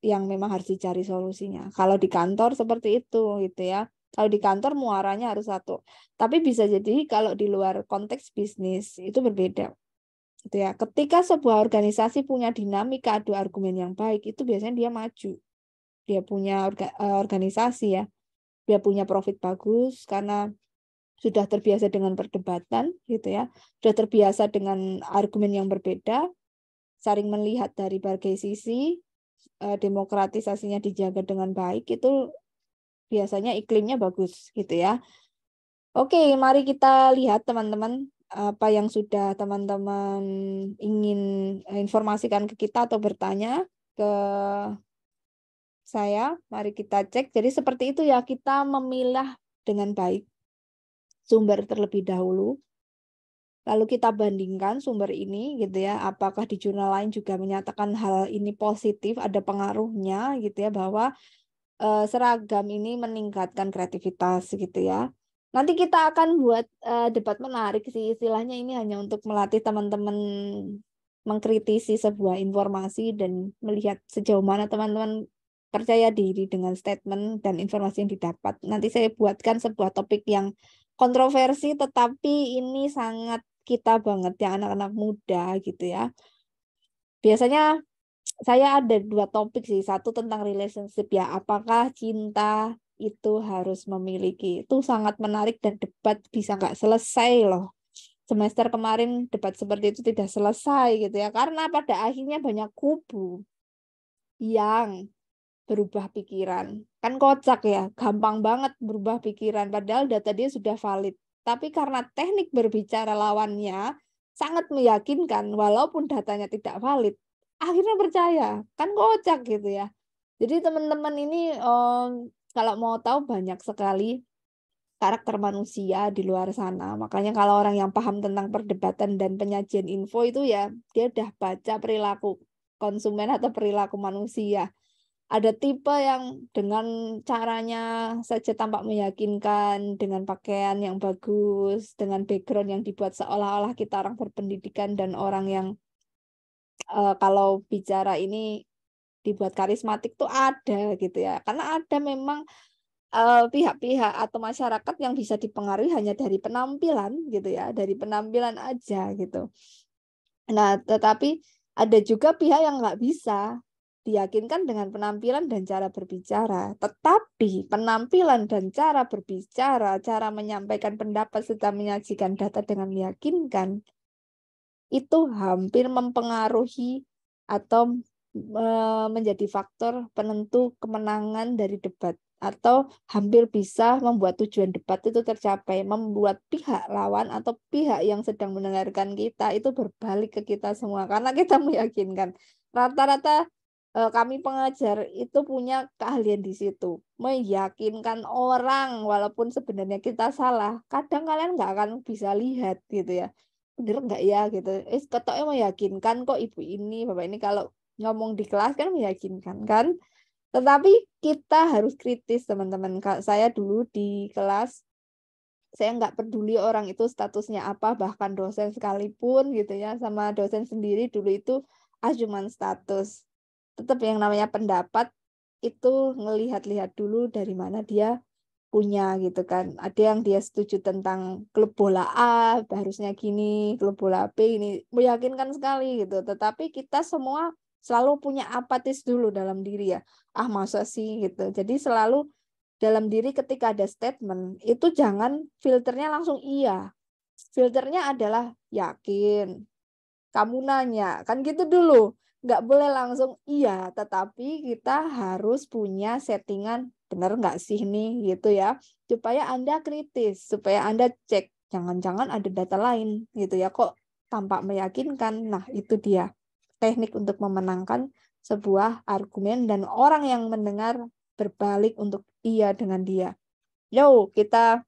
yang memang harus dicari solusinya. Kalau di kantor seperti itu gitu ya. Kalau di kantor muaranya harus satu. Tapi bisa jadi kalau di luar konteks bisnis itu berbeda. Gitu ya. Ketika sebuah organisasi punya dinamika adu argumen yang baik, itu biasanya dia maju. Dia punya organisasi ya. Dia punya profit bagus karena sudah terbiasa dengan perdebatan gitu ya. Sudah terbiasa dengan argumen yang berbeda, saling melihat dari berbagai sisi, demokratisasinya dijaga dengan baik, itu biasanya iklimnya bagus gitu ya. Oke, mari kita lihat teman-teman apa yang sudah teman-teman ingin informasikan ke kita atau bertanya ke saya. Mari kita cek. Jadi seperti itu ya, kita memilah dengan baik sumber terlebih dahulu. Lalu kita bandingkan sumber ini gitu ya, apakah di jurnal lain juga menyatakan hal ini positif, ada pengaruhnya gitu ya, bahwa seragam ini meningkatkan kreativitas gitu ya. Nanti kita akan buat debat menarik sih, istilahnya ini hanya untuk melatih teman-teman mengkritisi sebuah informasi dan melihat sejauh mana teman-teman percaya diri dengan statement dan informasi yang didapat. Nanti saya buatkan sebuah topik yang kontroversi, tetapi ini sangat kita banget ya anak-anak muda gitu ya. Biasanya saya ada dua topik sih, satu tentang relationship ya, apakah cinta itu harus memiliki, itu sangat menarik dan debat bisa nggak selesai loh. Semester kemarin debat seperti itu tidak selesai gitu ya, karena pada akhirnya banyak kubu yang berubah pikiran. Kan kocak ya, gampang banget berubah pikiran padahal data dia sudah valid. Tapi karena teknik berbicara lawannya sangat meyakinkan walaupun datanya tidak valid, akhirnya percaya. Kan kocak gitu ya. Jadi teman-teman ini kalau mau tahu banyak sekali karakter manusia di luar sana. Makanya kalau orang yang paham tentang perdebatan dan penyajian info itu ya dia udah baca perilaku konsumen atau perilaku manusia. Ada tipe yang dengan caranya saja tampak meyakinkan, dengan pakaian yang bagus, dengan background yang dibuat seolah-olah kita orang berpendidikan dan orang yang kalau bicara ini dibuat karismatik tuh ada gitu ya. Karena ada memang pihak-pihak atau masyarakat yang bisa dipengaruhi hanya dari penampilan gitu ya, dari penampilan aja gitu. Nah, tetapi ada juga pihak yang nggak bisa diyakinkan dengan penampilan dan cara berbicara. Tetapi penampilan dan cara berbicara, cara menyampaikan pendapat serta menyajikan data dengan meyakinkan, itu hampir mempengaruhi atau menjadi faktor penentu kemenangan dari debat atau hampir bisa membuat tujuan debat itu tercapai, membuat pihak lawan atau pihak yang sedang mendengarkan kita itu berbalik ke kita semua karena kita meyakinkan. Rata-rata kami pengajar itu punya keahlian di situ, meyakinkan orang walaupun sebenarnya kita salah. Kadang kalian nggak akan bisa lihat gitu ya, bener nggak ya gitu. Ketoknya meyakinkan kok ibu ini, bapak ini kalau ngomong di kelas kan meyakinkan kan. Tetapi kita harus kritis teman-teman. Saya dulu di kelas, saya nggak peduli orang itu statusnya apa, bahkan dosen sekalipun gitu ya, sama dosen sendiri dulu itu cuman status. Tetap yang namanya pendapat itu ngelihat-lihat dulu dari mana dia punya gitu kan. Ada yang dia setuju tentang klub bola A, harusnya gini, klub bola B ini meyakinkan sekali gitu. Tetapi kita semua selalu punya apatis dulu dalam diri ya. Masa sih gitu. Jadi selalu dalam diri ketika ada statement, itu jangan filternya langsung iya. Filternya adalah yakin. Kamu nanya, kan gitu dulu. Nggak boleh langsung iya, tetapi kita harus punya settingan benar nggak sih nih gitu ya. Supaya Anda kritis, supaya Anda cek. Jangan-jangan ada data lain gitu ya. Kok tampak meyakinkan? Nah itu dia teknik untuk memenangkan sebuah argumen dan orang yang mendengar berbalik untuk iya dengan dia. Yo, kita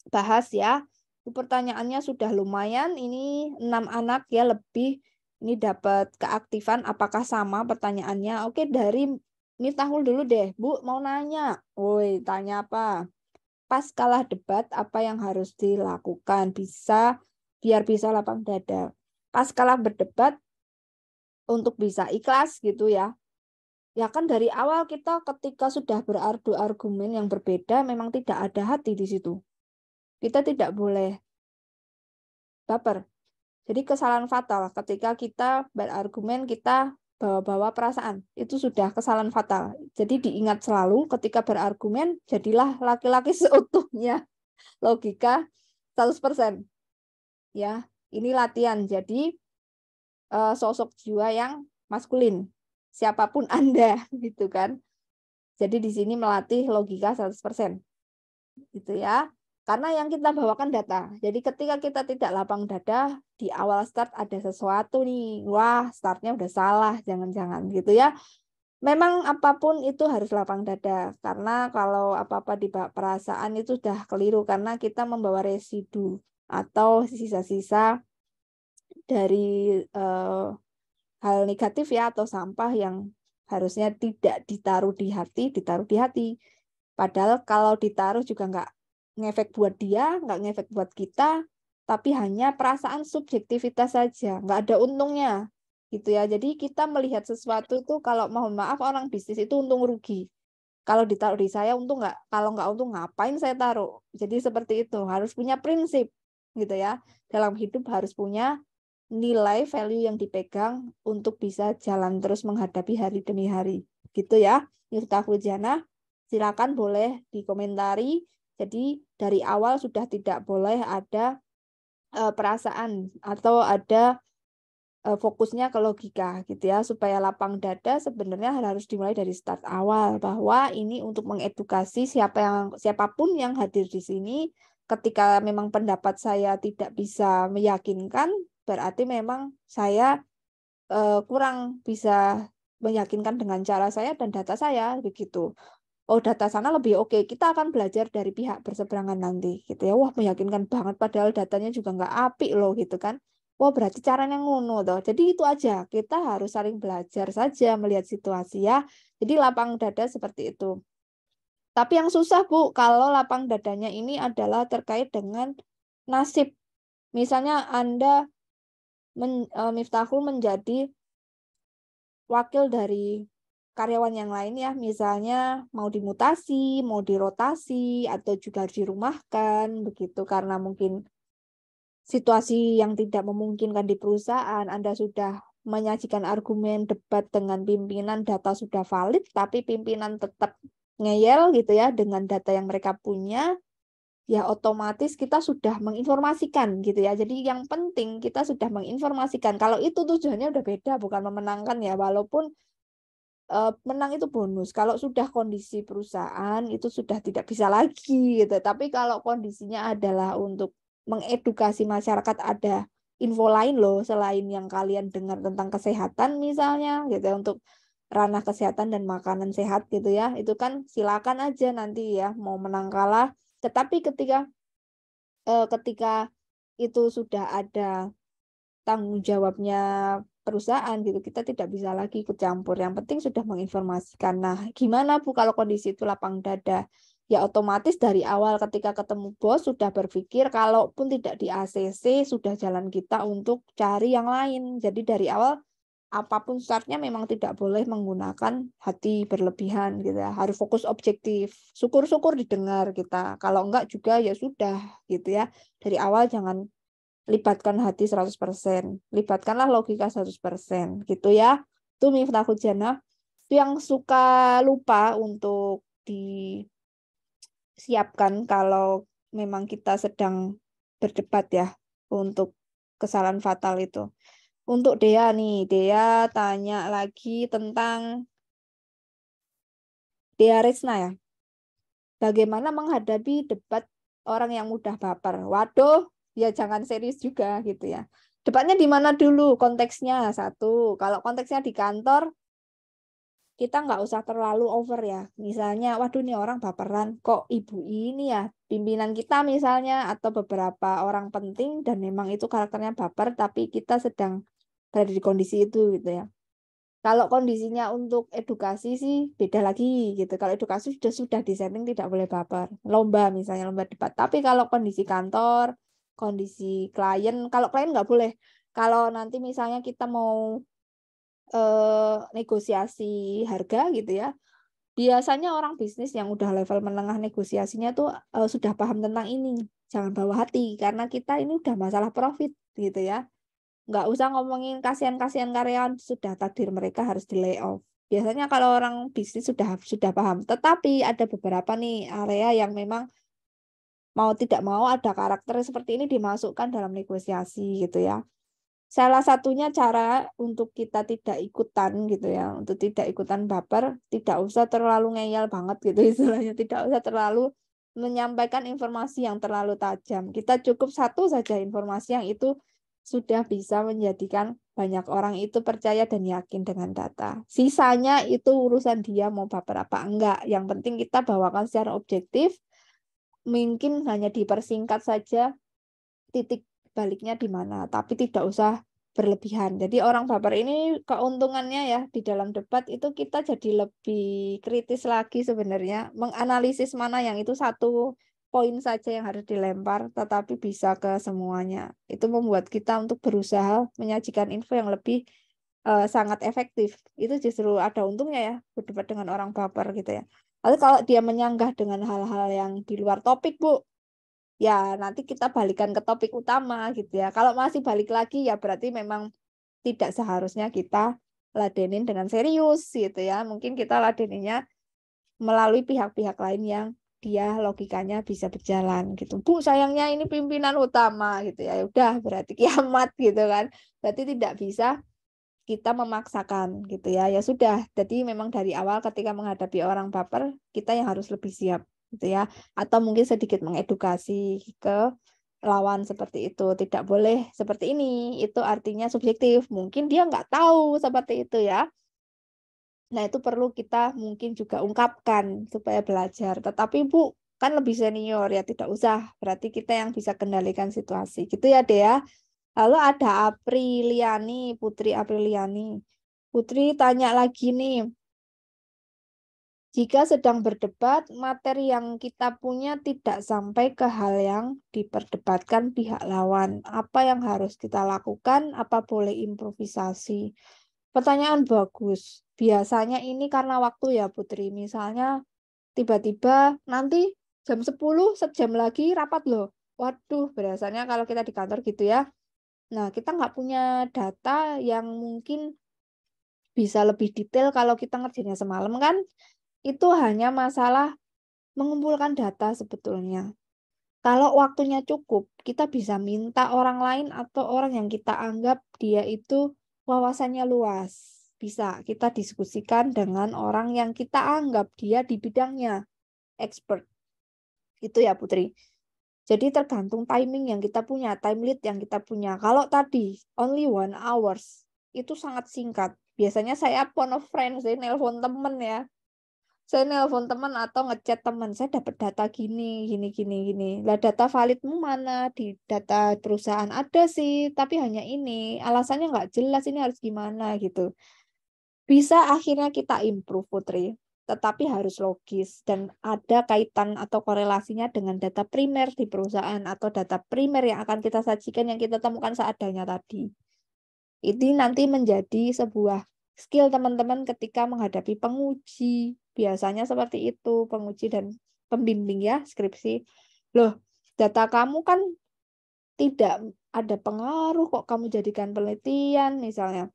bahas ya. Pertanyaannya sudah lumayan. Ini 6 anak ya lebih. Ini dapat keaktifan. Apakah sama pertanyaannya? Oke, dari Miftahul dulu deh. Bu, mau nanya. Woi, tanya apa? Pas kalah debat, apa yang harus dilakukan? Biar bisa lapang dada. Pas kalah berdebat, untuk bisa ikhlas gitu ya. Ya kan dari awal kita ketika sudah berargu argumen yang berbeda memang tidak ada hati di situ. Kita tidak boleh baper. Jadi kesalahan fatal ketika kita berargumen kita bawa-bawa perasaan. Itu sudah kesalahan fatal. Jadi diingat selalu ketika berargumen jadilah laki-laki seutuhnya. Logika 100%. Ya, ini latihan. Jadi sosok jiwa yang maskulin. Siapapun Anda gitu kan. Jadi di sini melatih logika 100%. Gitu ya. Karena yang kita bawakan data. Jadi ketika kita tidak lapang dada, di awal start ada sesuatu nih. Wah, startnya udah salah, jangan-jangan gitu ya. Memang apapun itu harus lapang dada. Karena kalau apa-apa di perasaan itu sudah keliru. Karena kita membawa residu atau sisa-sisa dari hal negatif ya atau sampah yang harusnya tidak ditaruh di hati. Padahal kalau ditaruh juga nggak ngefek buat dia, nggak ngefek buat kita, tapi hanya perasaan subjektivitas saja, nggak ada untungnya. Gitu ya. Jadi kita melihat sesuatu itu kalau mohon maaf orang bisnis itu untung rugi. Kalau ditaruh di saya untung nggak, kalau nggak untung ngapain saya taruh. Jadi seperti itu, harus punya prinsip gitu ya. Dalam hidup harus punya nilai value yang dipegang untuk bisa jalan terus menghadapi hari demi hari. Gitu ya. Miftahul Janah, silakan boleh dikomentari. Jadi dari awal sudah tidak boleh ada perasaan atau ada fokusnya ke logika gitu ya. Supaya lapang dada sebenarnya harus dimulai dari start awal bahwa ini untuk mengedukasi siapapun yang hadir di sini ketika memang pendapat saya tidak bisa meyakinkan berarti memang saya kurang bisa meyakinkan dengan cara saya dan data saya begitu. oh data sana lebih oke, kita akan belajar dari pihak berseberangan nanti gitu ya. Wah, meyakinkan banget padahal datanya juga nggak apik loh gitu kan. Wah, berarti caranya ngono toh. Jadi itu aja, kita harus saling belajar saja melihat situasi ya. Jadi lapang dada seperti itu. Tapi yang susah Bu, kalau lapang dadanya ini adalah terkait dengan nasib. Misalnya Anda Miftahul menjadi wakil dari karyawan yang lain ya, misalnya mau dimutasi, mau dirotasi, atau juga harus dirumahkan, begitu karena mungkin situasi yang tidak memungkinkan di perusahaan, Anda sudah menyajikan argumen debat dengan pimpinan, data sudah valid, tapi pimpinan tetap ngeyel gitu ya dengan data yang mereka punya, ya otomatis kita sudah menginformasikan gitu ya. Jadi yang penting kita sudah menginformasikan. Kalau itu tujuannya udah beda, bukan memenangkan ya, walaupun menang itu bonus. Kalau sudah kondisi perusahaan itu sudah tidak bisa lagi gitu. Tapi kalau kondisinya adalah untuk mengedukasi masyarakat, ada info lain loh selain yang kalian dengar tentang kesehatan misalnya gitu ya, untuk ranah kesehatan dan makanan sehat gitu ya. Itu kan silakan aja nanti ya mau menang kalah. Tetapi ketika itu sudah ada tanggung jawabnya perusahaan gitu, kita tidak bisa lagi ikut campur. Yang penting sudah menginformasikan. Nah, gimana Bu kalau kondisi itu lapang dada? Ya otomatis dari awal ketika ketemu bos sudah berpikir kalaupun tidak di ACC sudah jalan kita untuk cari yang lain. Jadi dari awal apapun startnya memang tidak boleh menggunakan hati berlebihan gitu ya. Harus fokus objektif. Syukur-syukur didengar kita. Kalau enggak juga ya sudah gitu ya. Dari awal jangan libatkan hati 100%. Libatkanlah logika 100%. Gitu ya. Itu Miftahul Jannah. Itu yang suka lupa untuk disiapkan kalau memang kita sedang berdebat ya. Untuk kesalahan fatal itu. Untuk Dea nih. Dea tanya lagi tentang Dea Resna ya. Bagaimana menghadapi debat orang yang mudah baper? Waduh, ya jangan serius juga gitu ya. Debatnya di mana dulu konteksnya? Satu, kalau konteksnya di kantor, kita nggak usah terlalu over ya. Misalnya, waduh nih orang baperan, kok ibu ini ya, pimpinan kita misalnya, atau beberapa orang penting, dan memang itu karakternya baper, tapi kita sedang berada di kondisi itu gitu ya. Kalau kondisinya untuk edukasi sih beda lagi gitu. Kalau edukasi sudah disetting tidak boleh baper. Lomba misalnya lomba debat. Tapi kalau kondisi kantor, kondisi klien, kalau klien nggak boleh. Kalau nanti misalnya kita mau negosiasi harga gitu ya. Biasanya orang bisnis yang udah level menengah negosiasinya tuh sudah paham tentang ini. Jangan bawa hati karena kita ini udah masalah profit gitu ya. Nggak usah ngomongin kasihan-kasihan karyawan, sudah takdir mereka harus di layoff. Biasanya kalau orang bisnis sudah paham, tetapi ada beberapa nih area yang memang mau tidak mau ada karakter seperti ini dimasukkan dalam negosiasi gitu ya. Salah satunya cara untuk kita tidak ikutan gitu ya, untuk tidak ikutan baper, tidak usah terlalu ngeyel banget gitu istilahnya, tidak usah terlalu menyampaikan informasi yang terlalu tajam. Kita cukup satu saja informasi yang itu sudah bisa menjadikan banyak orang itu percaya dan yakin dengan data. Sisanya itu urusan dia mau baper apa enggak. Yang penting kita bawakan secara objektif, mungkin hanya dipersingkat saja titik baliknya di mana, tapi tidak usah berlebihan. Jadi orang baper ini keuntungannya ya di dalam debat itu kita jadi lebih kritis lagi sebenarnya, menganalisis mana yang itu satu poin saja yang harus dilempar, tetapi bisa ke semuanya. Itu membuat kita untuk berusaha menyajikan info yang lebih sangat efektif. Itu justru ada untungnya ya berdebat dengan orang baper gitu ya. Lalu kalau dia menyanggah dengan hal-hal yang di luar topik, Bu, ya nanti kita balikan ke topik utama gitu ya. Kalau masih balik lagi ya berarti memang tidak seharusnya kita ladenin dengan serius gitu ya. Mungkin kita ladeninnya melalui pihak-pihak lain yang dia logikanya bisa berjalan gitu. Bu, sayangnya ini pimpinan utama gitu ya. Ya udah berarti kiamat gitu kan. Berarti tidak bisa kita memaksakan gitu ya. Ya sudah. Jadi memang dari awal ketika menghadapi orang baper, kita yang harus lebih siap gitu ya. Atau mungkin sedikit mengedukasi ke lawan seperti itu. Tidak boleh seperti ini. Itu artinya subjektif. Mungkin dia nggak tahu seperti itu ya. Nah, itu perlu kita mungkin juga ungkapkan supaya belajar. Tetapi Bu, kan lebih senior ya, tidak usah. Berarti kita yang bisa kendalikan situasi. Gitu ya, Dea. Lalu ada Apriliani, Putri Apriliani. Putri tanya lagi nih, jika sedang berdebat, materi yang kita punya tidak sampai ke hal yang diperdebatkan pihak lawan. Apa yang harus kita lakukan? Apa boleh improvisasi? Pertanyaan bagus. Biasanya ini karena waktu ya Putri. Misalnya tiba-tiba nanti jam 10 sejam lagi rapat loh. Waduh, biasanya kalau kita di kantor gitu ya. Nah, kita nggak punya data yang mungkin bisa lebih detail kalau kita ngerjainnya semalam kan. Itu hanya masalah mengumpulkan data sebetulnya. Kalau waktunya cukup, kita bisa minta orang lain atau orang yang kita anggap dia itu wawasannya luas. Bisa kita diskusikan dengan orang yang kita anggap dia di bidangnya expert. Itu ya Putri. Jadi tergantung timing yang kita punya, time lead yang kita punya. Kalau tadi only 1 hours, itu sangat singkat. Biasanya saya phone a friend, saya nelpon temen ya. Saya nelpon teman atau ngechat teman, saya dapat data gini, gini, gini, gini. Lah data validmu mana? Di data perusahaan ada sih, tapi hanya ini. Alasannya nggak jelas, ini harus gimana gitu. Bisa akhirnya kita improve, Putri. Tetapi harus logis dan ada kaitan atau korelasinya dengan data primer di perusahaan atau data primer yang akan kita sajikan yang kita temukan seadanya tadi. Ini nanti menjadi sebuah skill teman-teman ketika menghadapi penguji. Biasanya seperti itu, penguji dan pembimbing ya, skripsi. Loh, data kamu kan tidak ada pengaruh kok kamu jadikan penelitian misalnya.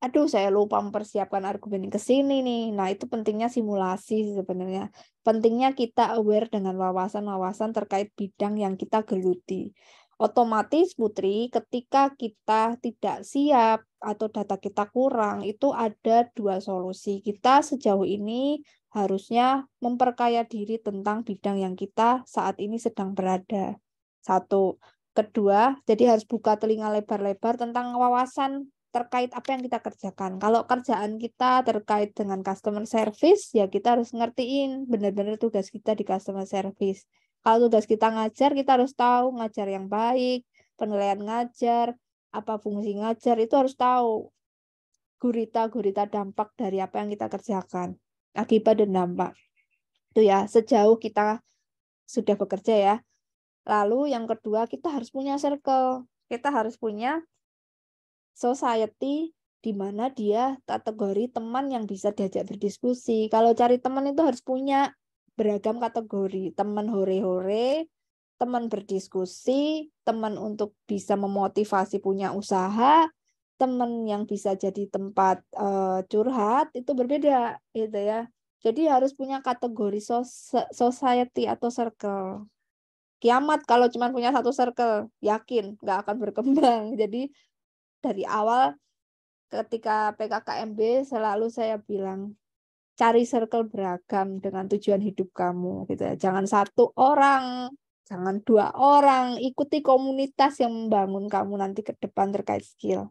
Aduh, saya lupa mempersiapkan argumen ke sini nih. Nah, itu pentingnya simulasi sebenarnya. Pentingnya kita aware dengan wawasan-wawasan terkait bidang yang kita geluti. Otomatis, Putri, ketika kita tidak siap atau data kita kurang, itu ada 2 solusi. Kita sejauh ini harusnya memperkaya diri tentang bidang yang kita saat ini sedang berada. Satu. Kedua, jadi harus buka telinga lebar-lebar tentang wawasan terkait apa yang kita kerjakan. Kalau kerjaan kita terkait dengan customer service, ya kita harus ngertiin benar-benar tugas kita di customer service. Kalau tugas kita ngajar, kita harus tahu ngajar yang baik, penilaian ngajar, apa fungsi ngajar, itu harus tahu gurita-gurita dampak dari apa yang kita kerjakan, akibat dan dampak. Itu ya, sejauh kita sudah bekerja ya. Lalu yang kedua, kita harus punya circle. Kita harus punya society di mana dia kategori teman yang bisa diajak berdiskusi. Kalau cari teman itu harus punya beragam kategori. Teman hore-hore, teman berdiskusi, teman untuk bisa memotivasi punya usaha, teman yang bisa jadi tempat curhat, itu berbeda gitu ya. Jadi harus punya kategori society atau circle. Kiamat kalau cuma punya satu circle, yakin nggak akan berkembang. Jadi dari awal ketika PKKMB selalu saya bilang cari circle beragam dengan tujuan hidup kamu gitu ya. Jangan satu orang, jangan 2 orang, ikuti komunitas yang membangun kamu nanti ke depan terkait skill,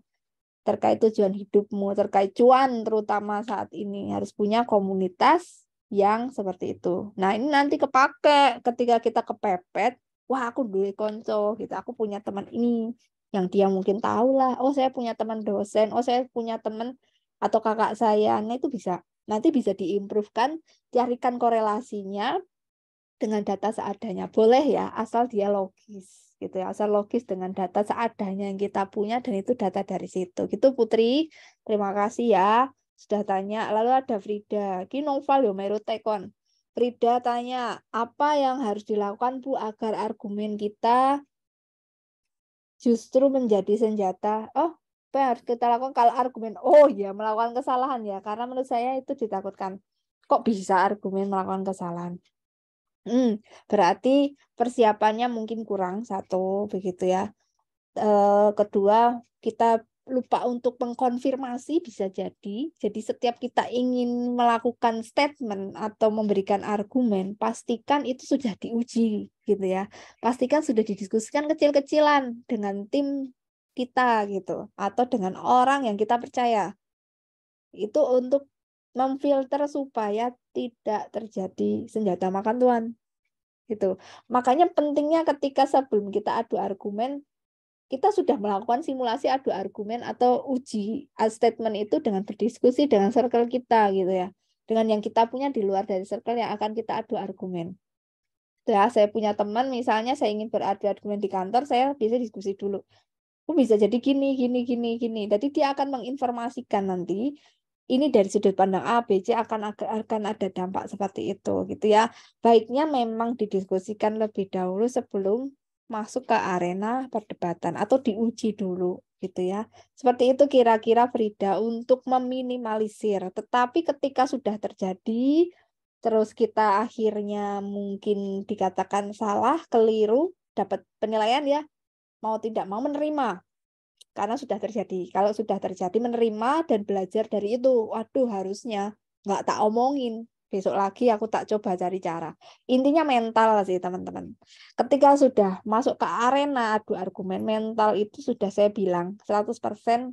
terkait tujuan hidupmu, terkait cuan terutama saat ini harus punya komunitas yang seperti itu. Nah, ini nanti kepake ketika kita kepepet, wah aku duwe konco gitu, aku punya teman ini yang dia mungkin tahu lah, oh saya punya teman dosen, oh saya punya teman atau kakak saya. Nah, itu bisa nanti bisa diimprove-kan, carikan korelasinya dengan data seadanya. Boleh ya, asal dia logis gitu ya. Asal logis dengan data seadanya yang kita punya dan itu data dari situ. Gitu Putri. Terima kasih ya sudah tanya. Lalu ada Frida. Ki novel yo meru tekon. Frida tanya, apa yang harus dilakukan Bu agar argumen kita justru menjadi senjata? Oh, apa yang harus kita lakukan kalau argumen? Oh ya, melakukan kesalahan ya. Karena menurut saya itu ditakutkan. Kok bisa argumen melakukan kesalahan? Berarti persiapannya mungkin kurang satu begitu ya. Kedua, kita lupa untuk mengkonfirmasi bisa jadi. Jadi setiap kita ingin melakukan statement atau memberikan argumen, pastikan itu sudah diuji gitu ya. Pastikan sudah didiskusikan kecil-kecilan dengan tim kita gitu atau dengan orang yang kita percaya. Itu untuk memfilter supaya tidak terjadi senjata makan tuan. Gitu. Makanya pentingnya ketika sebelum kita adu argumen, kita sudah melakukan simulasi adu argumen atau uji statement itu dengan berdiskusi dengan circle kita gitu ya. Dengan yang kita punya di luar dari circle yang akan kita adu argumen. Ya, saya punya teman misalnya saya ingin beradu argumen di kantor, saya bisa diskusi dulu. Oh, bisa jadi gini, gini, gini, gini. Jadi dia akan menginformasikan nanti ini dari sudut pandang A, B, C akan ada dampak seperti itu gitu ya. Baiknya memang didiskusikan lebih dahulu sebelum masuk ke arena perdebatan atau diuji dulu gitu ya. Seperti itu kira-kira Frida untuk meminimalisir. Tetapi ketika sudah terjadi terus kita akhirnya mungkin dikatakan salah, keliru, dapat penilaian ya, mau tidak mau menerima karena sudah terjadi. Kalau sudah terjadi menerima dan belajar dari itu, waduh harusnya nggak tak omongin. Besok lagi aku tak coba cari cara. Intinya mental sih teman-teman. Ketika sudah masuk ke arena adu argumen, mental itu sudah saya bilang 100%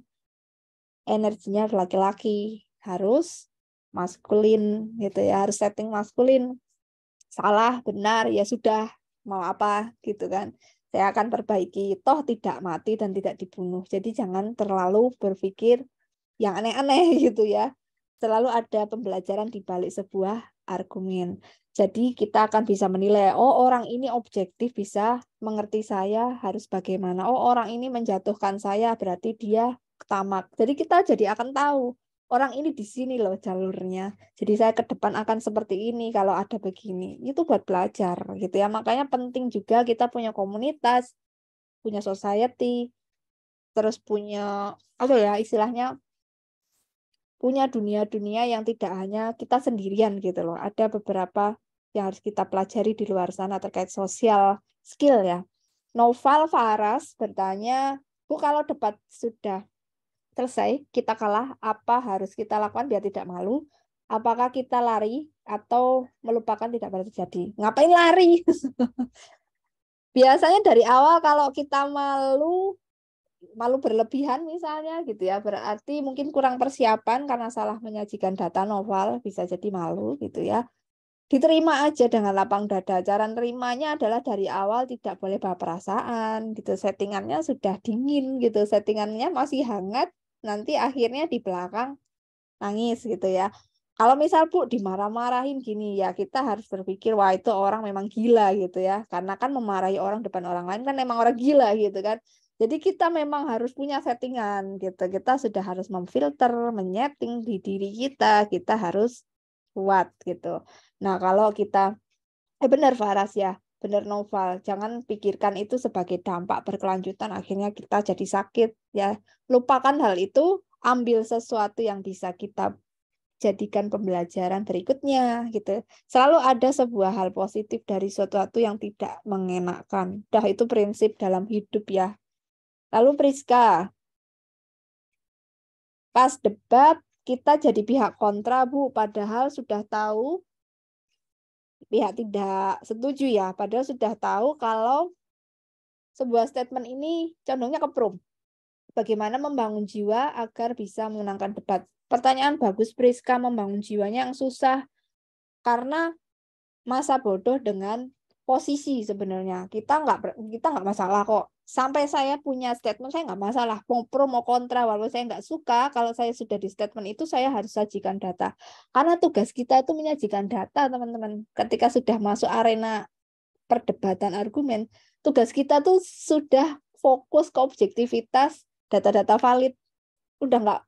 energinya laki-laki. Harus maskulin gitu ya, harus setting maskulin. Salah, benar, ya sudah, mau apa gitu kan. Saya akan perbaiki, toh tidak mati dan tidak dibunuh. Jadi jangan terlalu berpikir yang aneh-aneh gitu ya. Selalu ada pembelajaran di balik sebuah argumen. Jadi kita akan bisa menilai, oh orang ini objektif bisa mengerti saya harus bagaimana. Oh orang ini menjatuhkan saya berarti dia tamak. Jadi kita jadi akan tahu orang ini di sini loh jalurnya. Jadi saya ke depan akan seperti ini kalau ada begini. Itu buat belajar gitu ya. Makanya penting juga kita punya komunitas, punya society, terus punya apa ya istilahnya punya dunia-dunia yang tidak hanya kita sendirian gitu loh. Ada beberapa yang harus kita pelajari di luar sana terkait sosial skill ya. Noval Faras bertanya, Bu kalau debat sudah selesai, kita kalah, apa harus kita lakukan biar tidak malu? Apakah kita lari atau melupakan tidak pernah terjadi? Ngapain lari? Biasanya dari awal kalau kita malu berlebihan misalnya gitu ya, berarti mungkin kurang persiapan karena salah menyajikan data novel, bisa jadi malu gitu ya. Diterima aja dengan lapang dada. Cara nerimanya adalah dari awal tidak boleh bawa perasaan gitu. Settingannya sudah dingin gitu, settingannya masih hangat, nanti akhirnya di belakang nangis gitu ya. Kalau misal Bu dimarah-marahin gini ya kita harus berpikir wah itu orang memang gila gitu ya. Karena kan memarahi orang depan orang lain kan memang orang gila gitu kan. Jadi kita memang harus punya settingan gitu. Kita sudah harus memfilter, menyeting di diri kita. Kita harus kuat gitu. Nah kalau kita benar Faras ya, benar Noval. Jangan pikirkan itu sebagai dampak berkelanjutan akhirnya kita jadi sakit ya. Lupakan hal itu, ambil sesuatu yang bisa kita jadikan pembelajaran berikutnya gitu. Selalu ada sebuah hal positif dari sesuatu yang tidak mengenakan. Dah itu prinsip dalam hidup ya. Lalu Priska, pas debat kita jadi pihak kontra Bu, padahal sudah tahu pihak tidak setuju ya, padahal sudah tahu kalau sebuah statement ini condongnya ke prom. Bagaimana membangun jiwa agar bisa memenangkan debat? Pertanyaan bagus Priska, membangun jiwanya yang susah karena masa bodoh dengan posisi sebenarnya. Kita nggak masalah kok. Sampai saya punya statement saya nggak masalah. Mau pro mau kontra walaupun saya nggak suka kalau saya sudah di statement itu saya harus sajikan data. Karena tugas kita itu menyajikan data teman-teman. Ketika sudah masuk arena perdebatan argumen, tugas kita tuh sudah fokus ke objektivitas data-data valid. Udah nggak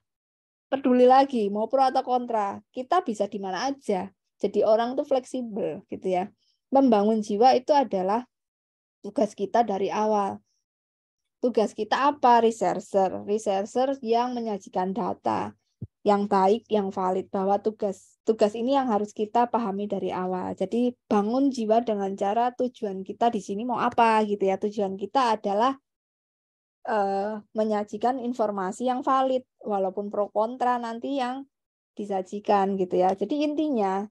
peduli lagi mau pro atau kontra. Kita bisa di mana aja. Jadi orang tuh fleksibel gitu ya. Membangun jiwa itu adalah tugas kita dari awal. Tugas kita apa? Researcher. Researcher yang menyajikan data yang baik, yang valid, bahwa tugas ini yang harus kita pahami dari awal. Jadi bangun jiwa dengan cara tujuan kita di sini mau apa gitu ya. Tujuan kita adalah menyajikan informasi yang valid walaupun pro kontra nanti yang disajikan gitu ya. Jadi intinya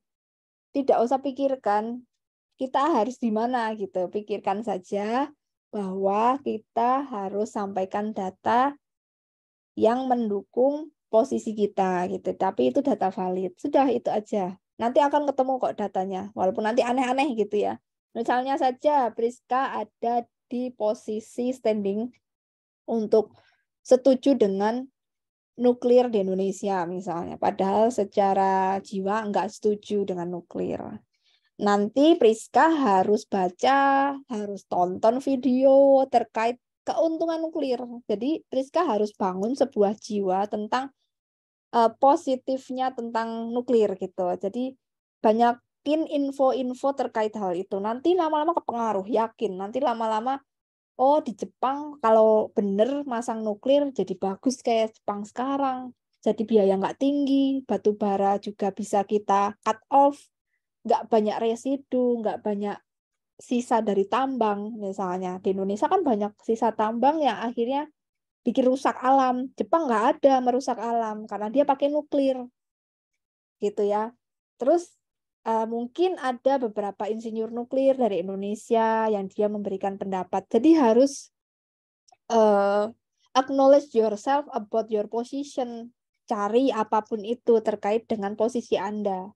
tidak usah pikirkan kita harus di mana gitu. Pikirkan saja bahwa kita harus sampaikan data yang mendukung posisi kita gitu. Tapi itu data valid. Sudah itu aja. Nanti akan ketemu kok datanya. Walaupun nanti aneh-aneh gitu ya. Misalnya saja Priska ada di posisi standing untuk setuju dengan nuklir di Indonesia misalnya. Padahal secara jiwa nggak setuju dengan nuklir. Nanti Priska harus baca, harus tonton video terkait keuntungan nuklir. Jadi Priska harus bangun sebuah jiwa tentang positifnya tentang nuklir gitu. Jadi banyakin info-info terkait hal itu. Nanti lama-lama kepengaruh, yakin. Nanti lama-lama, oh di Jepang kalau bener masang nuklir jadi bagus kayak Jepang sekarang. Jadi biaya nggak tinggi, batu bara juga bisa kita cut off, nggak banyak residu, nggak banyak sisa dari tambang misalnya. Di Indonesia kan banyak sisa tambang yang akhirnya bikin rusak alam. Jepang nggak ada merusak alam karena dia pakai nuklir gitu ya. Terus mungkin ada beberapa insinyur nuklir dari Indonesia yang dia memberikan pendapat. Jadi harus acknowledge yourself about your position. Cari apapun itu terkait dengan posisi Anda.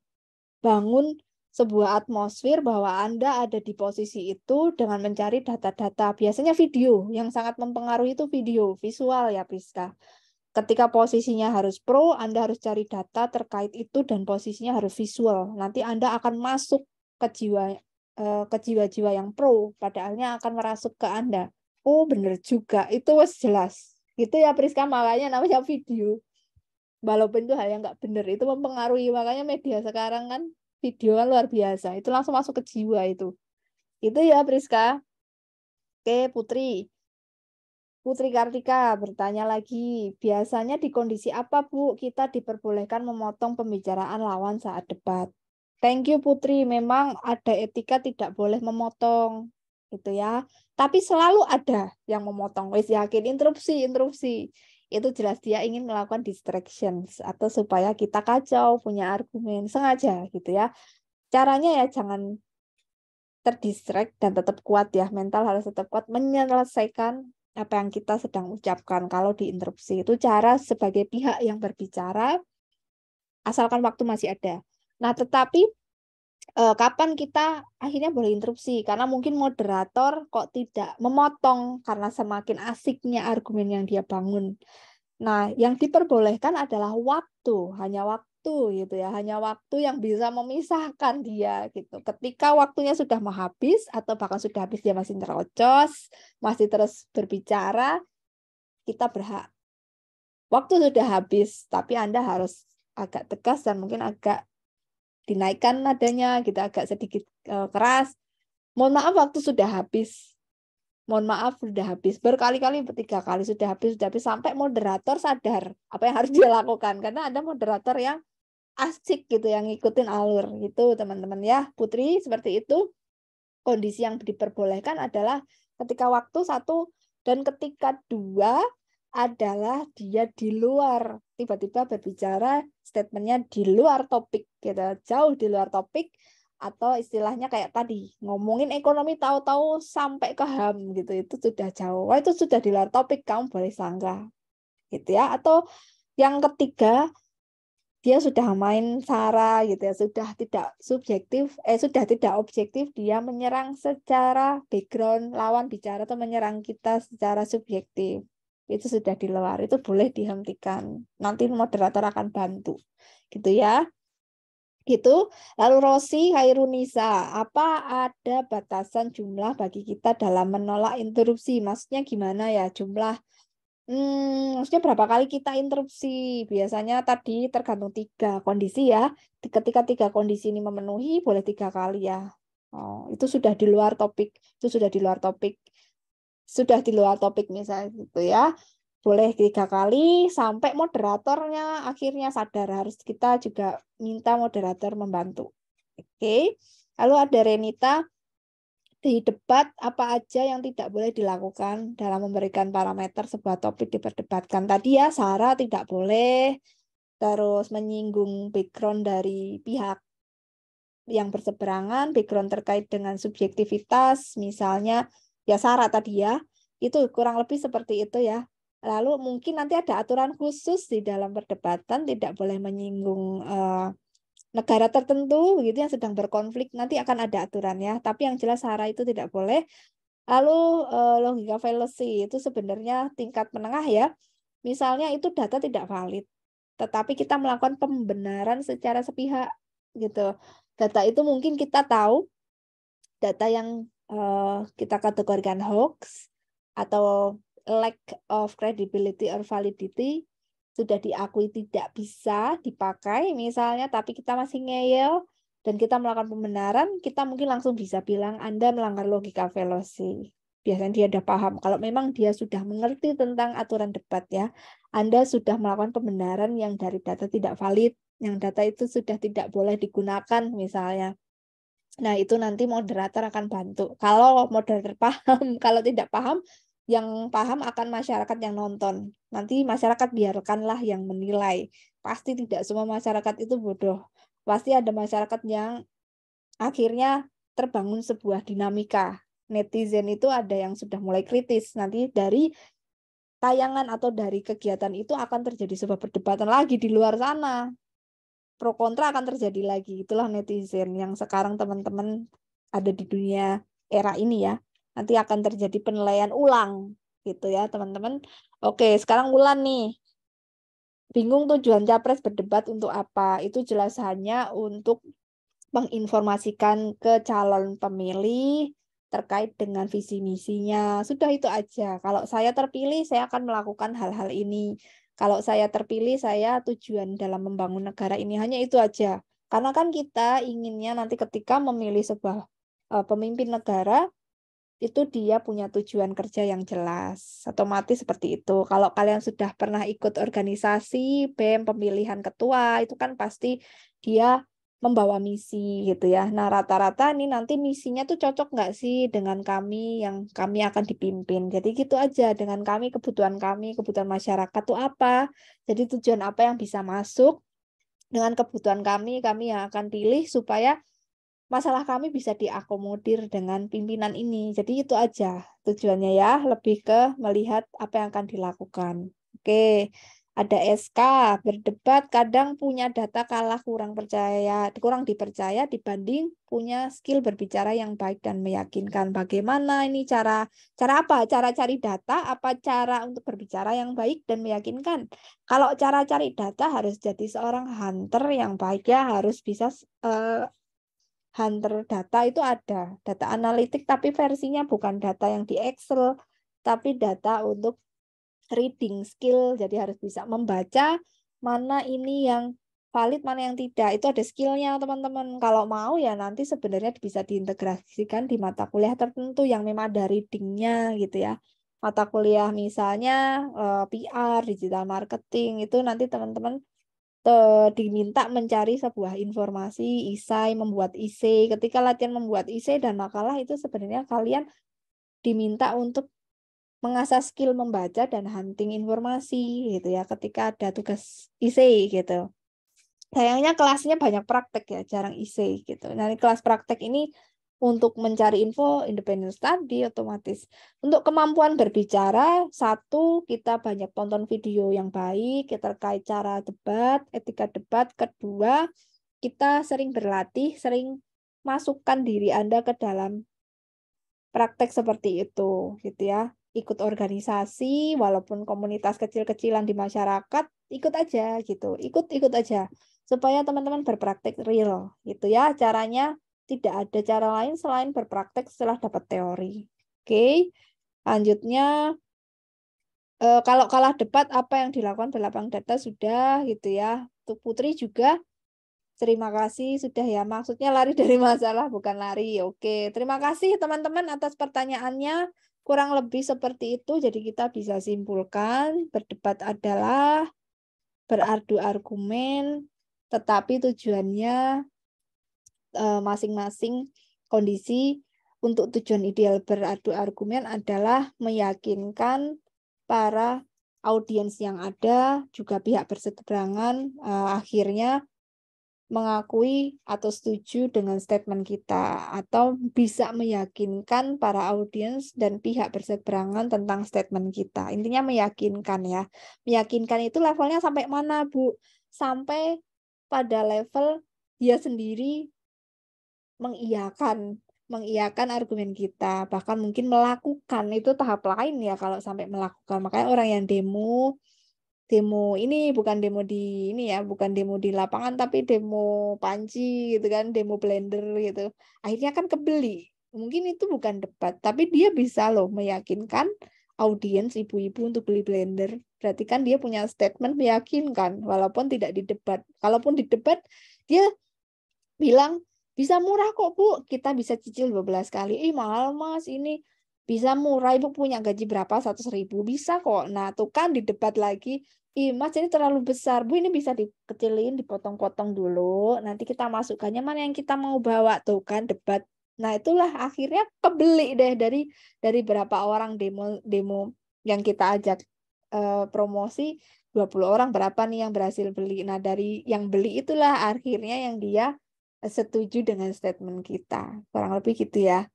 Bangun sebuah atmosfer bahwa Anda ada di posisi itu dengan mencari data-data. Biasanya video yang sangat mempengaruhi itu video, visual ya Priska. Ketika posisinya harus pro, Anda harus cari data terkait itu dan posisinya harus visual. Nanti Anda akan masuk ke jiwa-jiwa yang pro, padahalnya akan merasuk ke Anda. Oh, bener juga. Itu jelas. Gitu ya Priska, makanya namanya video. Walaupun itu hal yang nggak bener, itu mempengaruhi. Makanya media sekarang kan video kan luar biasa. Itu langsung masuk ke jiwa itu. Itu ya Priska. Oke, Putri. Putri Kartika bertanya lagi, biasanya di kondisi apa Bu kita diperbolehkan memotong pembicaraan lawan saat debat? Thank you Putri, memang ada etika tidak boleh memotong, gitu ya. Tapi selalu ada yang memotong. Wis yakin interupsi. Itu jelas dia ingin melakukan distractions atau supaya kita kacau, punya argumen sengaja gitu ya. Caranya ya jangan terdistract dan tetap kuat ya, mental harus tetap kuat menyelesaikan apa yang kita sedang ucapkan. Kalau diinterupsi itu cara sebagai pihak yang berbicara asalkan waktu masih ada. Nah, tetapi kapan kita akhirnya boleh interupsi? Karena mungkin moderator kok tidak memotong karena semakin asiknya argumen yang dia bangun. Nah, yang diperbolehkan adalah waktu, hanya waktu gitu ya, hanya waktu yang bisa memisahkan dia gitu. Ketika waktunya sudah mau habis atau bahkan sudah habis dia masih terocos, masih terus berbicara, kita berhak. Waktu sudah habis, tapi Anda harus agak tegas dan mungkin agak dinaikkan nadanya gitu, agak sedikit keras. Mohon maaf waktu sudah habis. Mohon maaf sudah habis. Berkali-kali, 3 kali sudah habis sampai moderator sadar apa yang harus dia lakukan. Karena ada moderator yang asik gitu, yang ngikutin alur gitu teman-teman ya. Putri, seperti itu. Kondisi yang diperbolehkan adalah ketika waktu 1 dan ketika 2 adalah dia di luar, tiba-tiba berbicara statementnya di luar topik gitu, jauh di luar topik, atau istilahnya kayak tadi ngomongin ekonomi tahu-tahu sampai ke HAM gitu, itu sudah jauh. Wah, itu sudah di luar topik, kamu boleh sanggah gitu ya. Atau yang ketiga, dia sudah main sara gitu ya, sudah tidak subjektif, sudah tidak objektif, dia menyerang secara background lawan bicara atau menyerang kita secara subjektif. Itu sudah di luar, itu boleh dihentikan. Nanti moderator akan bantu. Gitu ya. Gitu. Lalu Rosi Khairunisa, apa ada batasan jumlah bagi kita dalam menolak interupsi? Maksudnya gimana ya jumlah? Maksudnya berapa kali kita interupsi? Biasanya tadi tergantung 3 kondisi ya. Ketika 3 kondisi ini memenuhi, boleh 3 kali ya. Oh, itu sudah di luar topik. Itu sudah di luar topik. Sudah di luar topik misalnya gitu ya. Boleh 3 kali sampai moderatornya akhirnya sadar. Harus kita juga minta moderator membantu. Oke. Lalu ada Renita. Di debat, apa aja yang tidak boleh dilakukan dalam memberikan parameter sebuah topik diperdebatkan? Tadi ya, sara tidak boleh, terus menyinggung background dari pihak yang berseberangan, background terkait dengan subjektivitas, misalnya ya sara tadi ya, itu kurang lebih seperti itu ya. Lalu mungkin nanti ada aturan khusus di dalam perdebatan, tidak boleh menyinggung negara tertentu begitu yang sedang berkonflik, nanti akan ada aturannya. Tapi yang jelas SARA itu tidak boleh. Lalu logika fallacy itu sebenarnya tingkat menengah ya. Misalnya itu data tidak valid, tetapi kita melakukan pembenaran secara sepihak gitu. Data itu mungkin kita tahu data yang kita kategorikan hoax atau lack of credibility or validity sudah diakui tidak bisa dipakai misalnya, tapi kita masih ngeyel dan kita melakukan pembenaran, kita mungkin langsung bisa bilang Anda melanggar logika fallacy. Biasanya dia sudah paham. Kalau memang dia sudah mengerti tentang aturan debat ya, Anda sudah melakukan pembenaran yang dari data tidak valid, yang data itu sudah tidak boleh digunakan misalnya. Nah, itu nanti moderator akan bantu. Kalau moderator paham, kalau tidak paham, yang paham akan masyarakat yang nonton. Nanti masyarakat biarkanlah yang menilai. Pasti tidak semua masyarakat itu bodoh. Pasti ada masyarakat yang akhirnya terbangun sebuah dinamika. Netizen itu ada yang sudah mulai kritis. Nanti dari tayangan atau dari kegiatan itu akan terjadi sebuah perdebatan lagi di luar sana. Pro kontra akan terjadi lagi. Itulah netizen yang sekarang teman-teman ada di dunia era ini ya. Nanti akan terjadi penilaian ulang gitu ya teman-teman. Oke, sekarang Wulan nih. Bingung tujuan capres berdebat untuk apa? Itu jelas hanya untuk menginformasikan ke calon pemilih terkait dengan visi misinya. Sudah itu aja. Kalau saya terpilih, saya akan melakukan hal-hal ini. Kalau saya terpilih, saya tujuan dalam membangun negara ini. Hanya itu aja. Karena kan kita inginnya nanti ketika memilih sebuah pemimpin negara, itu dia punya tujuan kerja yang jelas. Otomatis seperti itu. Kalau kalian sudah pernah ikut organisasi, BEM, pemilihan ketua, itu kan pasti dia membawa misi gitu ya. Nah, rata-rata ini nanti misinya tuh cocok nggak sih dengan kami yang kami akan dipimpin. Jadi gitu aja, dengan kami, kebutuhan masyarakat tuh apa. Jadi tujuan apa yang bisa masuk dengan kebutuhan kami yang akan pilih supaya masalah kami bisa diakomodir dengan pimpinan ini. Jadi itu aja tujuannya ya, lebih ke melihat apa yang akan dilakukan. Oke, ada SK, berdebat kadang punya data kalah kurang dipercaya dibanding punya skill berbicara yang baik dan meyakinkan. Bagaimana ini cara apa? Cara cari data apa cara untuk berbicara yang baik dan meyakinkan? Kalau cara cari data harus jadi seorang hunter yang baik ya, harus bisa hunter data itu ada, data analitik tapi versinya bukan data yang di Excel, tapi data untuk reading skill, jadi harus bisa membaca mana ini yang valid, mana yang tidak. Itu ada skillnya teman-teman. Kalau mau ya nanti sebenarnya bisa diintegrasikan di mata kuliah tertentu yang memang ada readingnya gitu ya. Mata kuliah misalnya PR, digital marketing, itu nanti teman-teman diminta mencari sebuah informasi, isai, membuat isai. Ketika latihan membuat isai dan makalah itu sebenarnya kalian diminta untuk mengasah skill membaca dan hunting informasi gitu ya ketika ada tugas isai gitu. Sayangnya kelasnya banyak praktek ya, jarang isai gitu. Nah, di kelas praktek ini untuk mencari info independent study otomatis. Untuk kemampuan berbicara, satu, kita banyak tonton video yang baik terkait cara debat, etika debat. Kedua, kita sering berlatih, sering masukkan diri Anda ke dalam praktek seperti itu, gitu ya. Ikut organisasi, walaupun komunitas kecil-kecilan di masyarakat, ikut aja gitu, ikut aja supaya teman-teman berpraktek real, gitu ya. Caranya tidak ada cara lain selain berpraktek setelah dapat teori. Oke, lanjutnya kalau kalah debat apa yang dilakukan berlapang data sudah gitu ya. Untuk Putri juga terima kasih sudah ya. Maksudnya lari dari masalah bukan lari. Oke, terima kasih teman-teman atas pertanyaannya. Kurang lebih seperti itu. Jadi kita bisa simpulkan berdebat adalah beradu argumen, tetapi tujuannya masing-masing kondisi. Untuk tujuan ideal beradu argumen adalah meyakinkan para audiens yang ada, juga pihak berseberangan, akhirnya mengakui atau setuju dengan statement kita atau bisa meyakinkan para audiens dan pihak berseberangan tentang statement kita. Intinya meyakinkan ya. Meyakinkan itu levelnya sampai mana, Bu? Sampai pada level dia sendiri mengiyakan argumen kita, bahkan mungkin melakukan. Itu tahap lain ya kalau sampai melakukan. Makanya orang yang demo ini bukan demo di ini ya, bukan demo di lapangan tapi demo panci gitu kan, demo blender gitu. Akhirnya kan kebeli. Mungkin itu bukan debat, tapi dia bisa loh meyakinkan audiens ibu-ibu untuk beli blender. Berarti kan dia punya statement meyakinkan walaupun tidak di debat. Kalaupun di debat dia bilang bisa murah kok Bu, kita bisa cicil 12 kali. Mahal Mas ini. Bisa murah, Ibu punya gaji berapa? 100.000. Bisa kok. Nah, tuh kan di debat lagi. Mas ini terlalu besar. Bu, ini bisa dikecilin, dipotong-potong dulu. Nanti kita masukkannya mana yang kita mau bawa. Tuh kan debat. Nah, itulah akhirnya kebeli deh dari berapa orang demo yang kita ajak promosi. 20 orang berapa nih yang berhasil beli. Nah, dari yang beli itulah akhirnya yang dia setuju dengan statement kita. Kurang lebih gitu ya,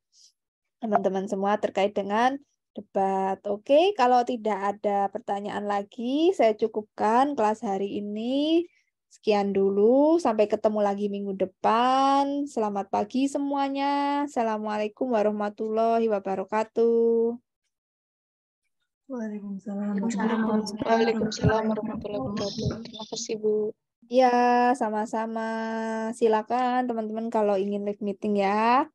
teman-teman semua terkait dengan debat. Oke, kalau tidak ada pertanyaan lagi, saya cukupkan kelas hari ini. Sekian dulu, sampai ketemu lagi minggu depan. Selamat pagi semuanya. Assalamualaikum warahmatullahi wabarakatuh. Waalaikumsalam. Waalaikumsalam warahmatullahi wabarakatuh. Terima kasih, Bu. Ya, sama-sama. Silakan teman-teman kalau ingin live meeting ya.